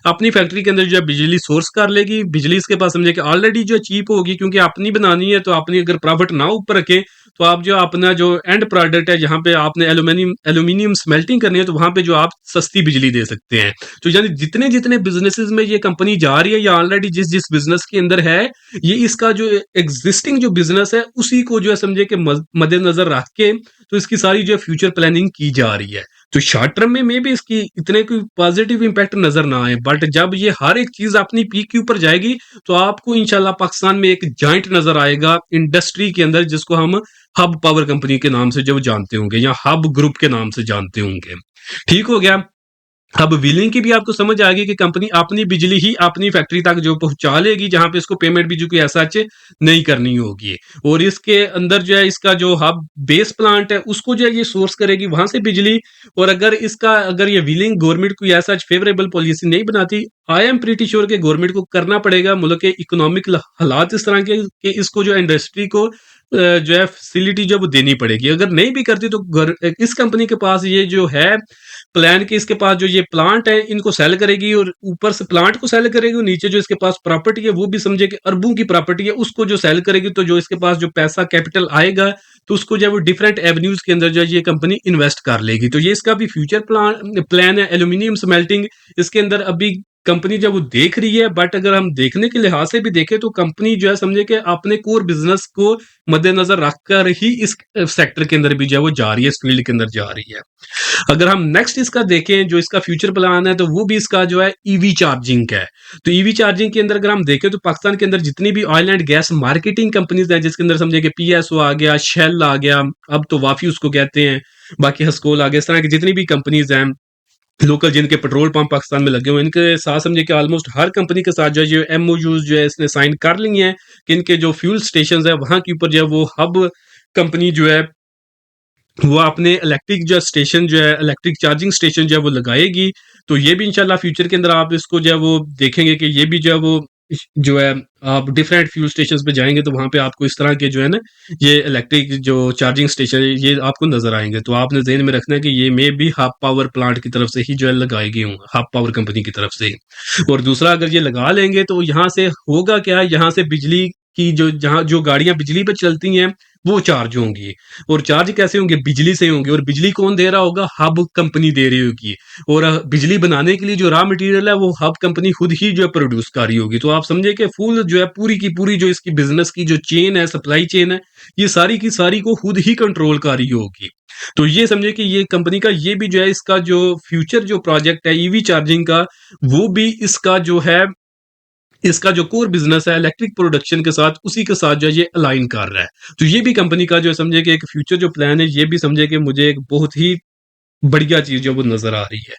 अपनी फैक्ट्री के अंदर जो है बिजली सोर्स कर लेगी। बिजली इसके पास समझे कि ऑलरेडी जो चीप होगी, क्योंकि अपनी बनानी है, तो अपनी अगर प्रॉफिट ना ऊपर रखे तो आप जो अपना जो एंड प्रोडक्ट है, जहाँ पे आपने एल्यूमिनियम स्मेल्टिंग करनी है, तो वहाँ पे जो आप सस्ती बिजली दे सकते हैं। तो यानी जितने-जितने बिज़नेसेस में ये कंपनी जा रही है या ऑलरेडी जिस-जिस बिज़नेस के अंदर है, ये इसका जो एक्जिस्टिंग जो बिज़नेस है, उसी को जो है समझिए कि मद्देनज़र रख के तो इसकी सारी जो है फ्यूचर प्लानिंग की जा रही है। तो शॉर्ट टर्म में मे बी इसकी इतने कोई पॉजिटिव इम्पैक्ट नज़र ना आए, बट जब ये हर एक चीज़ अपनी पीक के ऊपर जाएगी, तो आपको इंशाल्लाह पाकिस्तान में एक जाइंट नज़र आएगा इंडस्ट्री के अंदर, जिसको हम हब पावर कंपनी के नाम से जो जानते होंगे या हब ग्रुप के नाम से जानते होंगे। ठीक हो गया? अब बिलिंग की भी आपको समझ आ गई कि कंपनी अपनी बिजली ही अपनी फैक्ट्री तक जो पहुंचा लेगी, जहां पे इसको पेमेंट भी जो कोई ऐसा नहीं करनी होगी। और इसके अंदर जो है इसका जो हब बेस प्लांट है, उसको जो है ये सोर्स करेगी वहां से बिजली। और अगर ये बिलिंग गवर्नमेंट कोई ऐसा फेवरेबल पॉलिसी नहीं बनाती, आई एम प्रीटी श्योर कि गवर्नमेंट को करना पड़ेगा। मुल्क के इकोनॉमिक हालात इस तरह के कि इसको जो इंडस्ट्री को जो है फैसिलिटी जो है वो देनी पड़ेगी। अगर नहीं भी करती तो इस कंपनी के पास ये जो है प्लान, कि इसके पास जो ये प्लांट है इनको सेल करेगी, और ऊपर से प्लांट को सेल करेगी, और नीचे जो इसके पास प्रॉपर्टी है वो भी समझे कि अरबों की प्रॉपर्टी है, उसको जो सेल करेगी, तो जो इसके पास जो पैसा कैपिटल आएगा, तो उसको जो है वो डिफरेंट एवेन्यूज के अंदर जो है ये कंपनी इन्वेस्ट कर लेगी। तो ये इसका भी फ्यूचर प्लान है एल्यूमिनियम स्मेल्टिंग। इसके अंदर अभी कंपनी जब वो देख रही है, बट अगर हम देखने के लिहाज से भी देखें तो कंपनी जो है समझे कि अपने कोर बिजनेस को मद्देनजर रखकर ही इस सेक्टर के अंदर भी जो है वो जा रही है, इस फील्ड के अंदर जा रही है। अगर हम नेक्स्ट इसका देखें, जो इसका फ्यूचर प्लान है, तो वो भी इसका जो है ईवी चार्जिंग का है। तो ईवी चार्जिंग के अंदर अगर हम देखें तो पाकिस्तान के अंदर जितनी भी oil and gas marketing companies हैं, जिसके अंदर समझे कि पीएसओ आ गया, शेल आ गया, अब तो वाफी उसको कहते हैं, बाकी हस्कोल आ गया, इस तरह की जितनी भी कंपनीज हैं लोकल, जिनके पेट्रोल पंप पाकिस्तान में लगे हुए हैं, इनके साथ समझे कि ऑलमोस्ट हर कंपनी के साथ जो है एमओयूज जो है इसने साइन कर ली हैं कि इनके जो फ्यूल स्टेशन है वहां के ऊपर जो है वो हब कंपनी जो है वो अपने इलेक्ट्रिक जो स्टेशन जो है, इलेक्ट्रिक चार्जिंग स्टेशन जो है वो लगाएगी। तो ये भी इंशाल्लाह फ्यूचर के अंदर आप इसको जो है वो देखेंगे कि ये भी जो है वो जो है आप डिफरेंट फ्यूल स्टेशंस पे जाएंगे तो वहां पे आपको इस तरह के जो है ना ये इलेक्ट्रिक जो चार्जिंग स्टेशन है ये आपको नजर आएंगे। तो आपने ज़हन में रखना है कि ये मे भी हब पावर प्लांट की तरफ से ही जो है लगाई गई होंगे, हब पावर कंपनी की तरफ से। और दूसरा, अगर ये लगा लेंगे तो यहाँ से होगा क्या, यहाँ से बिजली की जहाँ जो गाड़ियां बिजली पे चलती हैं वो चार्ज होंगी। और चार्ज कैसे होंगे? बिजली से होंगे। और बिजली कौन दे रहा होगा? हब कंपनी दे रही होगी। और बिजली बनाने के लिए जो रॉ मटेरियल है वो हब कंपनी खुद ही जो है प्रोड्यूस कर रही होगी। तो आप समझे कि फुल जो है पूरी की पूरी जो इसकी बिजनेस की जो चेन है, सप्लाई चेन है, ये सारी की सारी को खुद ही कंट्रोल कर रही होगी। तो ये समझे कि ये कंपनी का ये भी जो है इसका जो फ्यूचर जो प्रोजेक्ट है ईवी चार्जिंग का, वो भी इसका जो है इसका जो कोर बिजनेस है इलेक्ट्रिक प्रोडक्शन के साथ, उसी के साथ जो है ये अलाइन कर रहा है। तो ये भी कंपनी का जो है समझे कि एक फ्यूचर जो प्लान है, ये भी समझे कि मुझे एक बहुत ही बढ़िया चीज जो वो नजर आ रही है,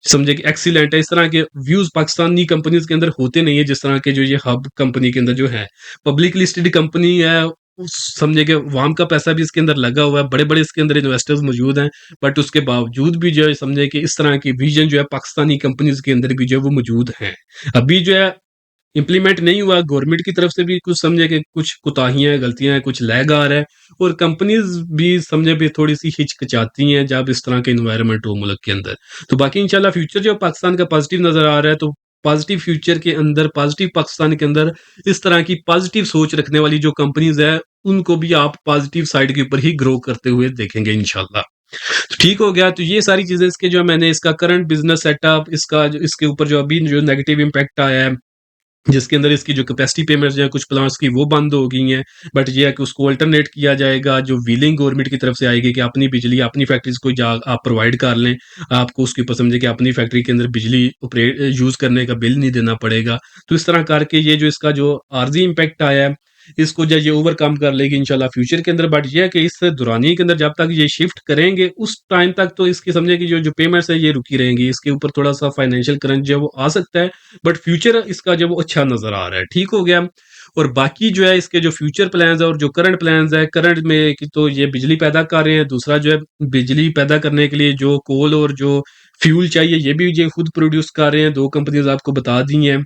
समझे कि एक्सीलेंट है। इस तरह के व्यूज पाकिस्तानी कंपनीज के अंदर होते नहीं है, जिस तरह के जो ये हब कंपनी के अंदर जो है पब्लिक लिस्टेड कंपनी है। समझे कि वाम का पैसा भी इसके अंदर लगा हुआ है, बड़े बड़े इसके अंदर इन्वेस्टर्स मौजूद हैं, बट उसके बावजूद भी जो है समझे कि इस तरह की विजन जो है पाकिस्तानी कंपनीज के अंदर भी जो है वो मौजूद है। अभी जो है इम्प्लीमेंट नहीं हुआ, गवर्नमेंट की तरफ से भी कुछ समझे कि कुछ कोताहियां गलतियां हैं, कुछ लैग आ रहा है, और कंपनीज भी समझे भी थोड़ी सी हिचकिचाती हैं जब इस तरह के इन्वायरमेंट हो मुल्क के अंदर। तो बाकी इंशाल्लाह फ्यूचर जो पाकिस्तान का पॉजिटिव नजर आ रहा है। तो पॉजिटिव फ्यूचर के अंदर, पॉजिटिव पाकिस्तान के अंदर इस तरह की पॉजिटिव सोच रखने वाली जो कंपनीज है, उनको भी आप पॉजिटिव साइड के ऊपर ही ग्रो करते हुए देखेंगे इंशाल्लाह। तो ठीक हो गया। तो ये सारी चीजें इसके जो मैंने इसका करंट बिजनेस सेटअप, इसका जो इसके ऊपर जो अभी जो नेगेटिव इम्पैक्ट आया है, जिसके अंदर इसकी जो कैपेसिटी पेमेंट्स जो है कुछ प्लांट्स की वो बंद हो गई हैं, बट ये है कि उसको अल्टरनेट किया जाएगा। जो व्हीलिंग गवर्नमेंट की तरफ से आएगी कि अपनी बिजली अपनी फैक्ट्रीज को जा आप प्रोवाइड कर लें, आपको उसके ऊपर समझे कि अपनी फैक्ट्री के अंदर बिजली ऑपरेट यूज करने का बिल नहीं देना पड़ेगा। तो इस तरह करके ये जो इसका जो आर्जी इम्पैक्ट आया है, इसको जो ये ओवरकम कर लेगी इंशाल्लाह फ्यूचर के अंदर। बट ये है कि इस दौरानिए के अंदर जब तक ये शिफ्ट करेंगे उस टाइम तक तो इसकी समझे कि जो पेमेंट्स है ये रुकी रहेंगी, इसके ऊपर थोड़ा सा फाइनेंशियल क्रंच जो है वो आ सकता है, बट फ्यूचर इसका जो वो अच्छा नजर आ रहा है। ठीक हो गया। और बाकी जो है इसके जो फ्यूचर प्लान्स है और जो करंट प्लान्स है, करंट में कि तो ये बिजली पैदा कर रहे हैं, दूसरा जो है बिजली पैदा करने के लिए जो कोल और जो फ्यूल चाहिए ये भी ये खुद प्रोड्यूस कर रहे हैं, दो कंपनीज आपको बता दी हैं।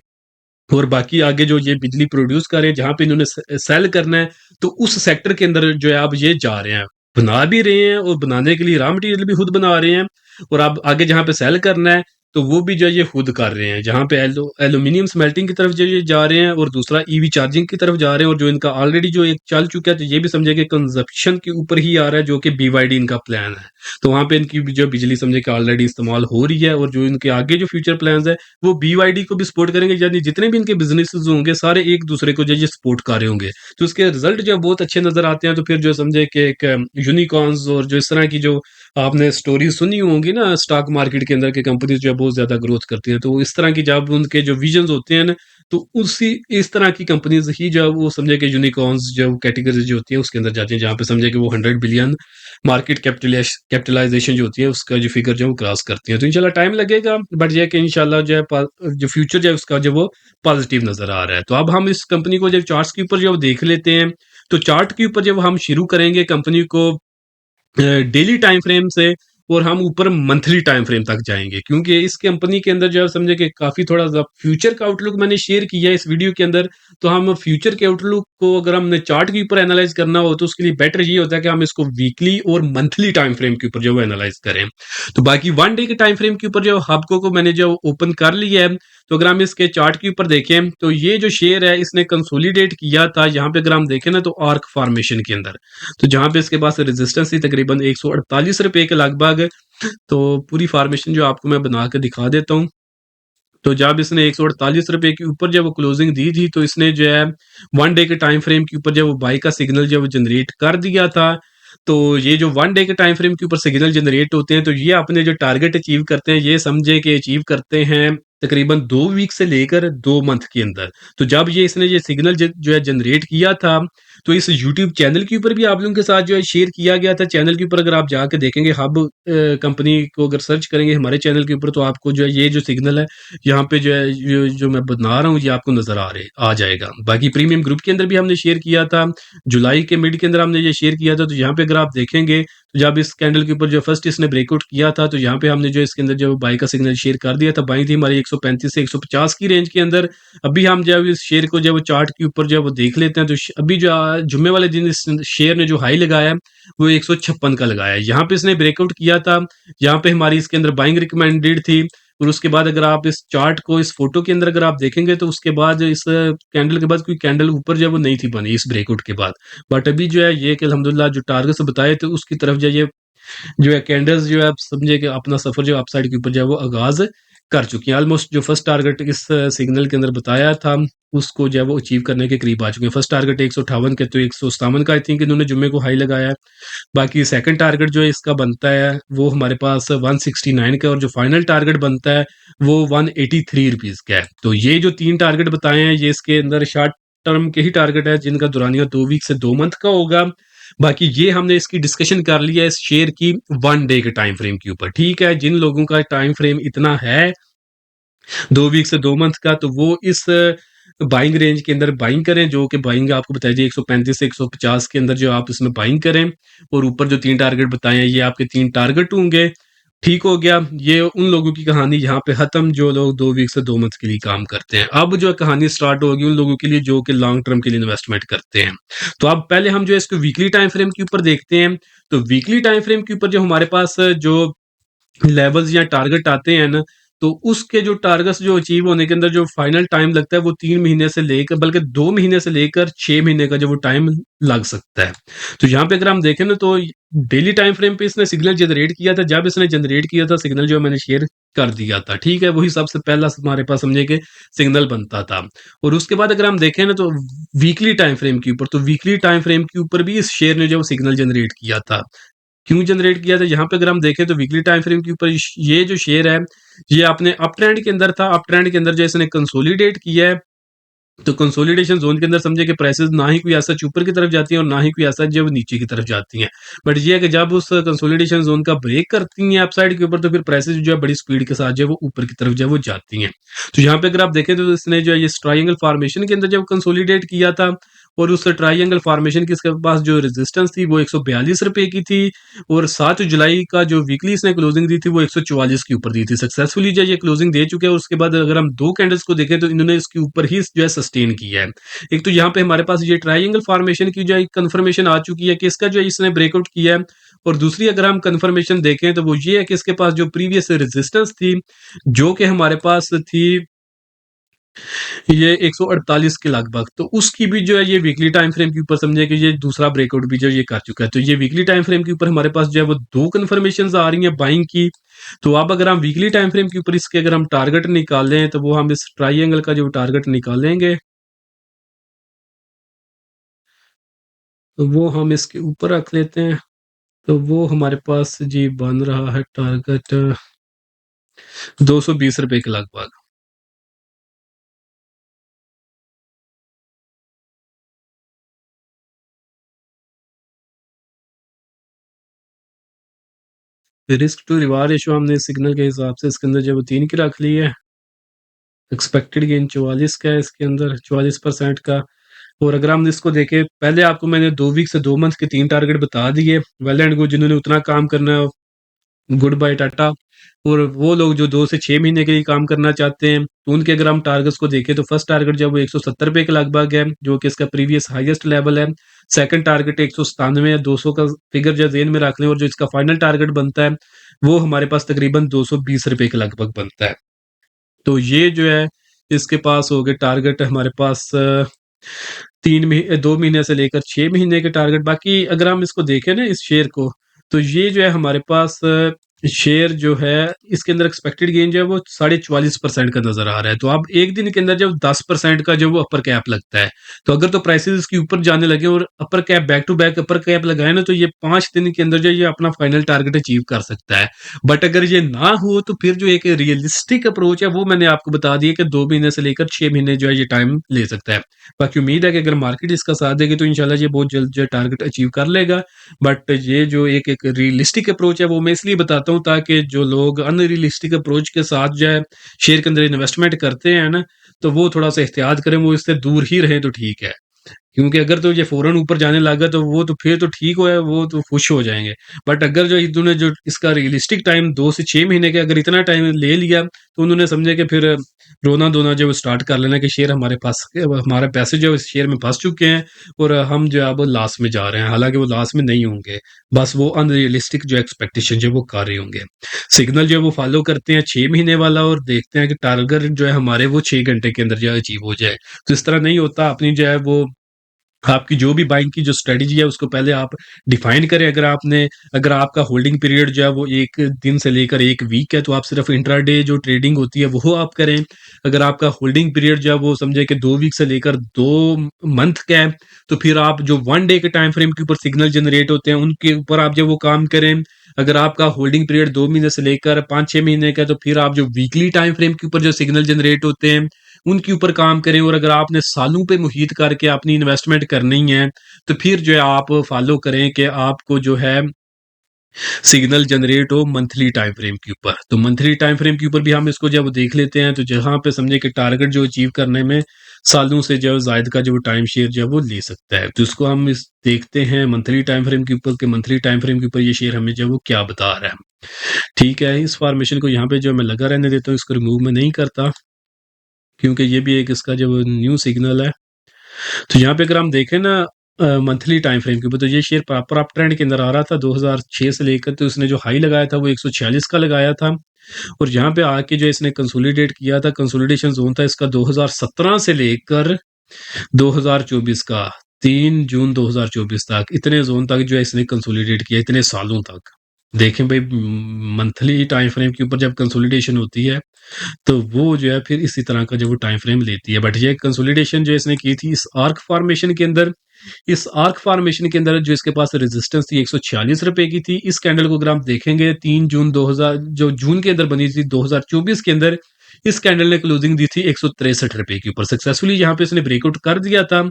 और बाकी आगे जो ये बिजली प्रोड्यूस कर रहे हैं, जहां पे इन्होंने सेल करना है, तो उस सेक्टर के अंदर जो है अब ये जा रहे हैं, बना भी रहे हैं, और बनाने के लिए रॉ मटेरियल भी खुद बना रहे हैं। और अब आगे जहां पे सेल करना है, तो वो भी जो है ये खुद कर रहे हैं, जहाँ पे एल्यूमिनियम स्मेल्टिंग की तरफ जो ये जा रहे हैं और दूसरा ईवी चार्जिंग की तरफ जा रहे हैं, और जो इनका ऑलरेडी जो एक चल चुका है, तो ये भी समझे कि कंजप्शन के ऊपर ही आ रहा है, जो कि BYD इनका प्लान है। तो वहाँ पे इनकी जो बिजली समझे कि ऑलरेडी इस्तेमाल हो रही है, और जो इनके आगे जो फ्यूचर प्लान्स है वो BYD को भी सपोर्ट करेंगे, यानी जितने भी इनके बिजनेसेस होंगे सारे एक दूसरे को जो ये सपोर्ट कर रहे होंगे। तो उसके रिजल्ट जो बहुत अच्छे नजर आते हैं। तो फिर जो समझे कि एक यूनिकॉर्न्स और जो इस तरह की जो आपने स्टोरी सुनी होंगी ना स्टॉक मार्केट के अंदर, की कंपनी जो है बहुत ज्यादा ग्रोथ करती हैं, तो इस तरह की जब उनके जो विजन होते हैं ना, तो उसी इस तरह की कंपनीज ही जो है वो समझे कि यूनिकॉर्न्स जो कैटेगरी जो होती है उसके अंदर जाती है, जहाँ पे समझे कि वो 100 बिलियन मार्केट कैपिटलाइजेशन जो होती है उसका जो फिगर जो है वो क्रॉस करती है। तो इंशाल्लाह टाइम लगेगा, बट ये कि इंशाल्लाह जो है जो फ्यूचर जो है उसका जो वो पॉजिटिव नजर आ रहा है। तो अब हम इस कंपनी को जब चार्ट्स के ऊपर जो देख लेते हैं, तो चार्ट के ऊपर जब हम शुरू करेंगे कंपनी को डेली टाइम फ्रेम से, और हम ऊपर मंथली टाइम फ्रेम तक जाएंगे, क्योंकि इस कंपनी के अंदर जो है समझे कि काफी थोड़ा सा फ्यूचर का आउटलुक मैंने शेयर किया है इस वीडियो के अंदर। तो हम फ्यूचर के आउटलुक को अगर हमने चार्ट के ऊपर एनालाइज करना हो तो उसके लिए बेटर ये होता है कि हम इसको वीकली और मंथली टाइम फ्रेम के ऊपर जो है एनालाइज करें। तो बाकी 1 डे के टाइम फ्रेम के ऊपर जो हबको को मैंने जो ओपन कर लिया है, तो अगर हम इसके चार्ट के ऊपर देखें तो ये जो शेयर है इसने कंसोलिडेट किया था, यहाँ पे अगर हम देखें ना तो आर्क फॉर्मेशन के अंदर, तो जहां पे इसके पास रेजिस्टेंस थी तकरीबन 148 रुपए के लगभग। तो पूरी फॉर्मेशन जो आपको मैं बना के दिखा देता हूँ। तो जब इसने 148 रुपए के ऊपर जब वो क्लोजिंग दी थी, तो इसने जो है 1 डे के टाइम फ्रेम के ऊपर जब वो बाई का सिग्नल जब जनरेट कर दिया था। तो ये जो 1 डे के टाइम फ्रेम के ऊपर सिग्नल जनरेट होते हैं, तो ये अपने जो टारगेट अचीव करते हैं, ये समझे कि अचीव करते हैं तकरीबन 2 वीक से लेकर 2 मंथ के अंदर। तो जब ये इसने ये सिग्नल जो है जनरेट किया था, तो इस यूट्यूब चैनल के ऊपर भी आप लोगों के साथ जो है शेयर किया गया था। चैनल के ऊपर अगर आप जाके देखेंगे, हब कंपनी को अगर सर्च करेंगे हमारे चैनल के ऊपर, तो आपको जो है ये जो सिग्नल है यहाँ पे जो है जो मैं बना रहा हूँ ये आपको नजर आ जाएगा। बाकी प्रीमियम ग्रुप के अंदर भी हमने शेयर किया था, जुलाई के मिड के अंदर हमने ये शेयर किया था। तो यहाँ पे अगर आप देखेंगे, तो जब इस कैंडल के ऊपर जो फर्स्ट इसने ब्रेकआउट किया था, तो यहाँ पे हमने जो इसके अंदर जो बाई का सिग्नल शेयर कर दिया था। बाई थी हमारी 135 से 150 की रेंज के अंदर। अभी हम जब इस शेयर को जब चार्ट के ऊपर जब वो देख लेते हैं, तो अभी जो जुम्मे वाले दिन इस शेयर ने जो हाई लगाया है वो 156 का लगाया है। यहाँ पे इसने ब्रेकआउट किया था, यहाँ पे हमारी इसके अंदर बाइंग रिकमेंडेड थी। और उसके बाद अगर आप इस चार्ट को इस फोटो के अंदर अगर आप देखेंगे, तो उसके बाद इस कैंडल के बाद कोई कैंडल ऊपर जो है वो नहीं थी बनी इस ब्रेकआउट के बाद। बट अभी जो है ये कि अल्हम्दुलिल्लाह जो टारगेट से बताए थे उसकी तरफ जो है कैंडल्स जो है आप समझे कि अपना सफर जो अपसाइड के ऊपर जो है वो आगाज कर चुकी हैं। ऑलमोस्ट जो फर्स्ट टारगेट इस सिग्नल के अंदर बताया था उसको जो है वो अचीव करने के करीब आ चुके हैं। फर्स्ट टारगेट 158 के, तो 157 का आई थिंक इन्होंने जुम्मे को हाई लगाया है। बाकी सेकंड टारगेट जो है इसका बनता है वो हमारे पास 169 का, और जो फाइनल टारगेट बनता है वो 183 रुपीज का है। तो ये जो 3 टारगेट बताए हैं ये इसके अंदर शॉर्ट टर्म के ही टारगेट है, जिनका दुरानिया 2 वीक से 2 मंथ का होगा। बाकी ये हमने इसकी डिस्कशन कर लिया है इस शेयर की 1 डे के टाइम फ्रेम के ऊपर। ठीक है, जिन लोगों का टाइम फ्रेम इतना है 2 वीक से 2 मंथ का, तो वो इस बाइंग रेंज के अंदर बाइंग करें, जो कि बाइंग आपको बताया जी 135 से 150 के अंदर जो आप इसमें बाइंग करें। और ऊपर जो 3 टारगेट बताए हैं ये आपके 3 टारगेट होंगे। ठीक हो गया, ये उन लोगों की कहानी यहाँ पे खत्म जो लोग 2 वीक से 2 मंथ के लिए काम करते हैं। अब जो कहानी स्टार्ट होगी उन लोगों के लिए जो कि लॉन्ग टर्म के लिए इन्वेस्टमेंट करते हैं। तो अब पहले हम जो है इसको वीकली टाइम फ्रेम के ऊपर देखते हैं। तो वीकली टाइम फ्रेम के ऊपर जो हमारे पास जो लेवल्स या टारगेट आते हैं ना, तो उसके जो टारगेट्स जो अचीव होने के अंदर जो फाइनल टाइम लगता है वो 3 महीने से लेकर बल्कि 2 महीने से लेकर 6 महीने का जो वो टाइम लग सकता है। तो यहाँ पे अगर हम देखें ना, तो डेली टाइम फ्रेम पे इसने सिग्नल जनरेट किया था। जब इसने जनरेट किया था सिग्नल जो मैंने शेयर कर दिया था, ठीक है, वही सबसे पहला हमारे पास समझे कि सिग्नल बनता था। और उसके बाद अगर हम देखें ना, तो वीकली टाइम फ्रेम के ऊपर, तो वीकली टाइम फ्रेम के ऊपर भी इस शेयर ने जो सिग्नल जनरेट किया था। क्यों जनरेट किया था, यहाँ पे अगर हम देखें तो वीकली टाइम फ्रेम के ऊपर ये जो शेयर है ये अपने अप ट्रेंड के अंदर था। अप ट्रेंड के अंदर जो इसने कंसोलिडेट किया है, तो कंसोलिडेशन जोन के अंदर समझे कि प्राइसेस ना ही कोई ऐसा ऊपर की तरफ जाती हैं और ना ही कोई ऐसा जब नीचे की तरफ जाती हैं। बट ये है कि जब उस कंसोलिडेशन जोन का ब्रेक करती हैं अपसाइड के ऊपर, तो फिर प्राइसेस जो है बड़ी स्पीड के साथ जो है वो ऊपर की तरफ जो है वो जाती हैं। तो यहाँ पे अगर आप देखें तो इसने जो है ये ट्राइंगल फॉर्मेशन के अंदर जब कंसोलिडेट किया था, और उस ट्राइंगल फॉर्मेशन की इसके पास जो रेजिस्टेंस थी वो 142 रुपए की थी। और 7 जुलाई का जो वीकली इसने क्लोजिंग दी थी वो 144 के ऊपर दी थी। सक्सेसफुली जो ये क्लोजिंग दे चुके हैं। उसके बाद अगर हम 2 कैंडल्स को देखें तो इन्होंने इसके ऊपर ही जो है सस्टेन किया है। एक तो यहाँ पे हमारे पास ये ट्राइंगल फॉर्मेशन की जो है कंफर्मेशन आ चुकी है कि इसका जो है इसने ब्रेकआउट किया है। और दूसरी अगर हम कंफर्मेशन देखें तो वो ये है कि इसके पास जो प्रीवियस रेजिस्टेंस थी, जो कि हमारे पास थी ये 148 के लगभग, तो उसकी भी जो है ये वीकली टाइम फ्रेम के ऊपर समझे कि ये दूसरा ब्रेकआउट भी जो ये कर चुका है। तो ये वीकली टाइम फ्रेम के ऊपर हमारे पास जो है वो 2 कन्फर्मेशंस आ रही हैं बाइंग की। तो अब अगर हम वीकली टाइम फ्रेम के ऊपर इसके अगर हम टारगेट निकालें तो वो हम इस ट्रायंगल का जो टारगेट निकालेंगे, तो वो हम इसके ऊपर रख लेते हैं। तो वो हमारे पास जी बन रहा है टारगेट ₹220 के लगभग। रिस्क टू रिवार्ड रेशियो हमने सिग्नल के हिसाब से इसके अंदर जो है वो 3 की रख ली है। एक्सपेक्टेड गेन 44 का है इसके अंदर, 44% का। और अगर हम इसको देखें, पहले आपको मैंने 2 वीक से 2 मंथ के 3 टारगेट बता दिए। वेल एंड गुड, जिन्होंने उतना काम करना है, गुड बाय टाटा। और वो लोग जो 2 से 6 महीने के लिए काम करना चाहते हैं, तो उनके अगर हम टारगेट्स को देखें तो फर्स्ट टारगेट जो है वो ₹170 के लगभग है, जो कि इसका प्रीवियस हाईएस्ट लेवल है। सेकंड टारगेट 197 है, 200 का फिगर जो ज़हन में रख लें, और जो इसका फाइनल टारगेट बनता है, वो हमारे पास तकरीबन ₹220 के लगभग बनता है। तो ये जो है इसके पास हो गए टारगेट हमारे पास 2 महीने से लेकर 6 महीने के टारगेट। बाकी अगर हम इसको देखें ना इस शेयर को, तो ये जो है हमारे पास शेयर जो है इसके अंदर एक्सपेक्टेड गेन जो है वो 44.5% का नज़र आ रहा है। तो अब एक दिन के अंदर जब 10% का जो वो अपर कैप लगता है, तो अगर तो प्राइसेज़ इसके ऊपर जाने लगे और upper cap back to back upper cap लगाए ना, तो ये 5 दिन के अंदर जो है ये अपना फाइनल टारगेट अचीव कर सकता है। बट अगर ये ना हो तो फिर जो एक रियलिस्टिक अप्रोच है वो मैंने आपको बता दिया कि 2 महीने से लेकर 6 महीने जो है ये टाइम ले सकता है। बाकी उम्मीद है कि अगर मार्केट इसका साथ देगी तो इंशाल्लाह ये बहुत जल्द जो है टारगेट अचीव कर लेगा। बट ये जो एक रियलिस्टिक अप्रोच है वो मैं इसलिए बताता हूँ ताकि जो लोग अनरियलिस्टिक अप्रोच के साथ जो है शेयर के अंदर इन्वेस्टमेंट करते हैं ना, तो वो थोड़ा सा एहतियात करें, वो इससे दूर ही रहें तो ठीक है। क्योंकि अगर तो ये फ़ौरन ऊपर जाने लगा तो वो तो फिर तो ठीक है, वो तो खुश हो जाएँगे। बट अगर जो इन्होंने जो इसका रियलिस्टिक टाइम 2 से 6 महीने का अगर इतना टाइम ले लिया, तो उन्होंने समझे कि फिर रोना-धोना जो है वो स्टार्ट कर लेना कि शेयर हमारे पास हमारे पैसे जो है इस शेयर में फँस चुके हैं और हम जो है अब लॉस में जा रहे हैं। हालाँकि वो लॉस में नहीं होंगे, बस वो अनरियलिस्टिक जो एक्सपेक्टेशन जो है वो कर रहे होंगे। सिग्नल जो है वो फ़ॉलो करते हैं 6 महीने वाला और देखते हैं कि टारगेट जो है हमारे वो 6 घंटे के अंदर जो है अचीव हो जाए। तो इस तरह नहीं होता, अपनी जो है वो आपकी जो भी बाइंग की जो स्ट्रेटजी है उसको पहले आप डिफाइन करें। अगर आपका होल्डिंग पीरियड जो है वो 1 दिन से लेकर 1 वीक है, तो आप सिर्फ इंट्राडे जो ट्रेडिंग होती है वो आप करें। अगर आपका होल्डिंग पीरियड जो है वो समझे कि 2 वीक से लेकर 2 मंथ का है, तो फिर आप जो 1 डे के टाइम फ्रेम के ऊपर सिग्नल जनरेट होते हैं उनके ऊपर आप जो वो काम करें। अगर आपका होल्डिंग पीरियड 2 महीने से लेकर 5-6 महीने का है, तो फिर आप जो वीकली टाइम फ्रेम के ऊपर जो सिग्नल जनरेट होते हैं उनके ऊपर काम करें। और अगर आपने सालों पे मुहित करके अपनी इन्वेस्टमेंट करनी है, तो फिर जो है आप फॉलो करें कि आपको जो है सिग्नल जनरेट हो मंथली टाइम फ्रेम के ऊपर। तो मंथली टाइम फ्रेम के ऊपर भी हम इसको जब देख लेते हैं, तो जहाँ पे समझे कि टारगेट जो अचीव करने में सालों से जो है ज़ायद का जो टाइम शेयर जो है वो ले सकता है। तो इसको हम इस देखते हैं मंथली टाइम फ्रेम के ऊपर, कि मंथली टाइम फ्रेम के ऊपर ये शेयर हमें जो है वो क्या बता रहा है। ठीक है, इस फॉर्मेशन को यहाँ पे जो मैं लगा रहने देता हूँ, इसको रिमूव मैं नहीं करता, क्योंकि ये भी एक इसका जो न्यू सिग्नल है। तो यहाँ पे अगर हम देखें ना मंथली टाइम फ्रेम के ऊपर, तो ये शेयर प्रॉपर अप ट्रेंड के अंदर आ रहा था 2006 से लेकर। तो इसने जो हाई लगाया था वो 146 का लगाया था, और यहाँ पे आके जो इसने कंसोलिडेट किया था, कंसोलिडेशन जोन था इसका 2017 से लेकर 2024 का 3 जून 2024 तक, इतने जोन तक जो है इसने कंसोलिडेट किया, इतने सालों तक। देखें भाई, मंथली टाइम फ्रेम के ऊपर जब कंसोलिडेशन होती है तो वो जो है फिर इसी तरह का जो वो टाइम फ्रेम लेती है। बट ये कंसोलिडेशन जो इसने की थी इस आर्क फॉर्मेशन के अंदर, इस आर्क फॉर्मेशन के अंदर जो इसके पास रेजिस्टेंस थी ₹146 की थी। इस कैंडल को अगर आप देखेंगे 3 जून 2000 जो जून के अंदर बनी थी 2024 के अंदर, इस कैंडल ने क्लोजिंग दी थी ₹163 के ऊपर। सक्सेसफुली यहाँ पे इसने ब्रेकआउट कर दिया था।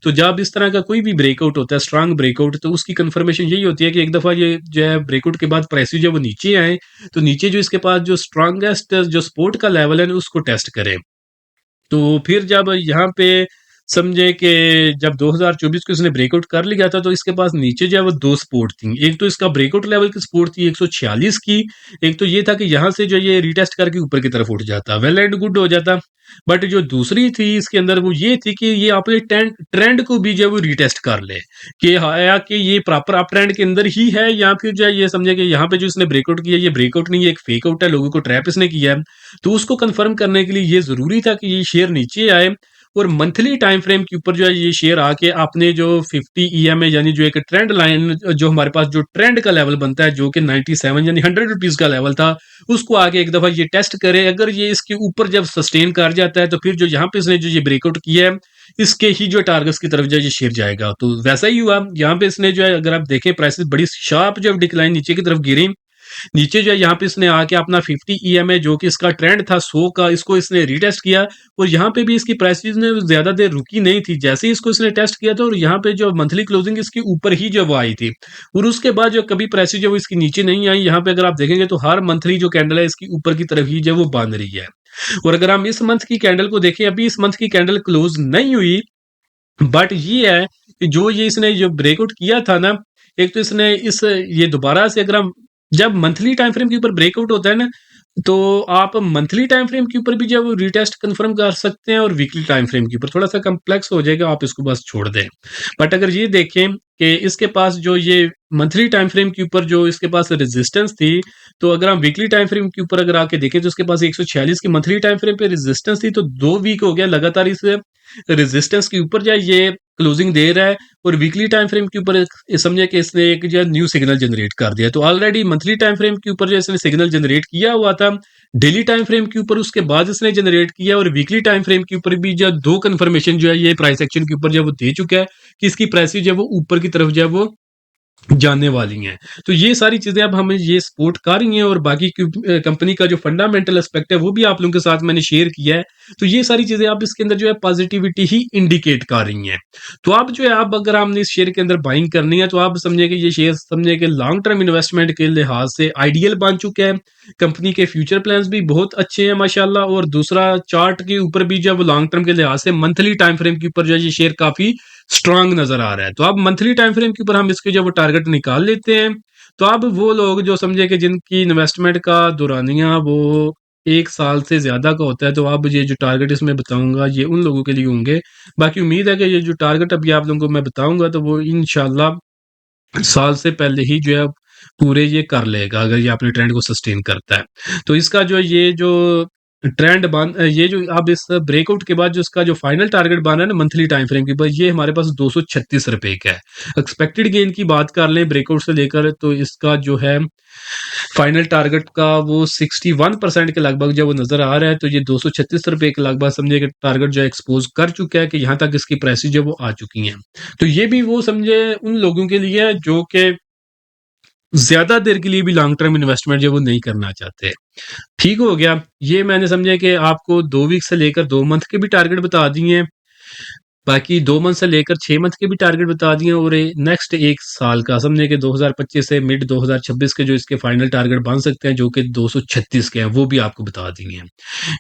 तो जब इस तरह का कोई भी ब्रेकआउट होता है, स्ट्रांग ब्रेकआउट, तो उसकी कंफर्मेशन यही होती है कि एक दफा ये जो है ब्रेकआउट के बाद प्राइस जो है वो नीचे आए, तो नीचे जो इसके पास जो स्ट्रांगेस्ट जो सपोर्ट का लेवल है ना, उसको टेस्ट करें। तो फिर जब यहाँ पे समझे कि जब 2024 को इसने ब्रेकआउट कर लिया था तो इसके पास नीचे जो है वो 2 सपोर्ट थी। एक तो इसका ब्रेकआउट लेवल की सपोर्ट थी 146 की, एक तो ये था कि यहाँ से जो ये रीटेस्ट करके ऊपर की तरफ उठ जाता, वेल एंड गुड हो जाता। बट जो दूसरी थी इसके अंदर वो ये थी कि ये अपने ट्रेंड को भी जो है वो रीटेस्ट कर ले, कि या कि ये प्रॉपर अप ट्रेंड के अंदर ही है, या फिर जो है ये समझे कि यहाँ पे जो इसने ब्रेकआउट किया ये ब्रेकआउट नहीं है, एक फेक आउट है, लोगों को ट्रैप इसने किया है। तो उसको कंफर्म करने के लिए ये जरूरी था कि ये शेयर नीचे आए और मंथली टाइम फ्रेम के ऊपर जो है ये शेयर आके आपने जो 50 ईएमए यानी जो एक ट्रेंड लाइन, जो हमारे पास जो ट्रेंड का लेवल बनता है जो कि 97 यानी 100 रुपीज का लेवल था, उसको आके एक दफा ये टेस्ट करे। अगर ये इसके ऊपर जब सस्टेन कर जाता है तो फिर जो यहाँ पे इसने जो ये ब्रेकआउट किया है इसके ही जो टारगेट्स की तरफ जो है ये शेयर जाएगा। तो वैसा ही हुआ यहाँ पे इसने जो है, अगर आप देखें प्राइसेस बड़ी शार्प जो डिक्लाइन नीचे की तरफ गिरी। नीचे जो है यहाँ पे इसने आके अपना 50 ईएमए जो कि इसका ट्रेंड था 100 का, इसको इसने रीटेस्ट किया और यहाँ पे भी इसकी प्राइसेस ने ज्यादा देर रुकी नहीं थी। जैसे ही इसको इसने टेस्ट किया था और यहाँ पे जो मंथली क्लोजिंग इसके ऊपर ही जो वो आई थी और उसके बाद जो कभी प्राइसेस जो वो इसकी नीचे नहीं आई। यहाँ पे अगर आप देखेंगे तो हर मंथली जो कैंडल है इसकी ऊपर की तरफ ही जो वो बन रही है। और अगर हम इस मंथ की कैंडल को देखें, अभी इस मंथ की कैंडल क्लोज नहीं हुई, बट ये है कि जो ये इसने जो ब्रेकआउट किया था ना, एक तो इसने इस ये दोबारा से, अगर हम जब मंथली टाइम फ्रेम के ऊपर ब्रेकआउट होता है ना, तो आप मंथली टाइम फ्रेम के ऊपर भी जब रीटेस्ट कंफर्म कर सकते हैं और वीकली टाइम फ्रेम के ऊपर थोड़ा सा कम्प्लेक्स हो जाएगा, आप इसको बस छोड़ दें। बट अगर ये देखें कि इसके पास जो ये मंथली टाइम फ्रेम के ऊपर जो इसके पास रेजिस्टेंस थी, तो अगर हम वीकली टाइम फ्रेम के ऊपर अगर आके देखें तो इसके पास 146 की मंथली टाइम फ्रेम पे रेजिस्टेंस थी। तो 2 वीक हो गया लगातार इस रेजिस्टेंस के ऊपर जो है ये क्लोजिंग दे रहा है और वीकली टाइम फ्रेम के ऊपर समझे कि इसने एक जो है न्यू सिग्नल जनरेट कर दिया। तो ऑलरेडी मंथली टाइम फ्रेम के ऊपर जो इसने सिग्नल जनरेट किया हुआ था, डेली टाइम फ्रेम के ऊपर उसके बाद इसने जनरेट किया और वीकली टाइम फ्रेम के ऊपर भी जो 2 कंफर्मेशन जो है ये प्राइस एक्शन के ऊपर जो वो दे चुका है कि इसकी प्राइस जो है वो ऊपर की तरफ जो है वो जानने वाली हैं। तो ये सारी चीज़ें अब हमें ये सपोर्ट कर रही हैं और बाकी कंपनी का जो फंडामेंटल एस्पेक्ट है वो भी आप लोगों के साथ मैंने शेयर किया है। तो ये सारी चीज़ें आप इसके अंदर जो है पॉजिटिविटी ही इंडिकेट कर रही हैं। तो आप जो है, आप अगर हमने इस शेयर के अंदर बाइंग करनी है तो आप समझे कि ये शेयर समझे कि लॉन्ग टर्म इन्वेस्टमेंट के लिहाज से आइडियल बन चुका है। कंपनी के फ्यूचर प्लान्स भी बहुत अच्छे हैं माशाल्लाह, और दूसरा चार्ट के ऊपर भी जब लॉन्ग टर्म के लिहाज से मंथली टाइम फ्रेम के ऊपर जो है ये शेयर काफ़ी स्ट्रांग नजर आ रहा है। तो अब मंथली टाइम फ्रेम के ऊपर हम इसके जो वो टारगेट निकाल लेते हैं। तो अब वो लोग जो समझे कि जिनकी इन्वेस्टमेंट का दौरानिया वो 1 साल से ज्यादा का होता है, तो अब ये जो टारगेट इसमें बताऊंगा ये उन लोगों के लिए होंगे। बाकी उम्मीद है कि ये जो टारगेट अभी आप लोगों को मैं बताऊंगा तो वो इंशाल्लाह साल से पहले ही जो है पूरे ये कर लेगा, अगर ये अपने ट्रेंड को सस्टेन करता है। तो इसका जो ये जो ट्रेंड बन ये जो अब इस ब्रेकआउट के बाद जो इसका जो फाइनल टारगेट बना है ना मंथली टाइम फ्रेम के ऊपर, ये हमारे पास 236 रुपए का है। एक्सपेक्टेड गेन की बात कर लें ब्रेकआउट से लेकर, तो इसका जो है फाइनल टारगेट का वो 61% के लगभग जो वो नजर आ रहा है। तो ये 236 रुपए के लगभग समझे कि टारगेट जो एक्सपोज कर चुका है कि यहाँ तक इसकी प्राइसेस जो वो आ चुकी हैं। तो ये भी वो समझे उन लोगों के लिए है जो कि ज्यादा देर के लिए भी लॉन्ग टर्म इन्वेस्टमेंट जो वो नहीं करना चाहते। ठीक हो गया, ये मैंने समझा कि आपको 2 वीक से लेकर 2 मंथ के भी टारगेट बता दिए हैं, बाकी 2 मंथ से लेकर 6 मंथ के भी टारगेट बता दिए हैं, और नेक्स्ट 1 साल का समझे कि 2025 से मिड 2026 के जो इसके फाइनल टारगेट बन सकते हैं जो कि 236 के हैं वो भी आपको बता दिए हैं।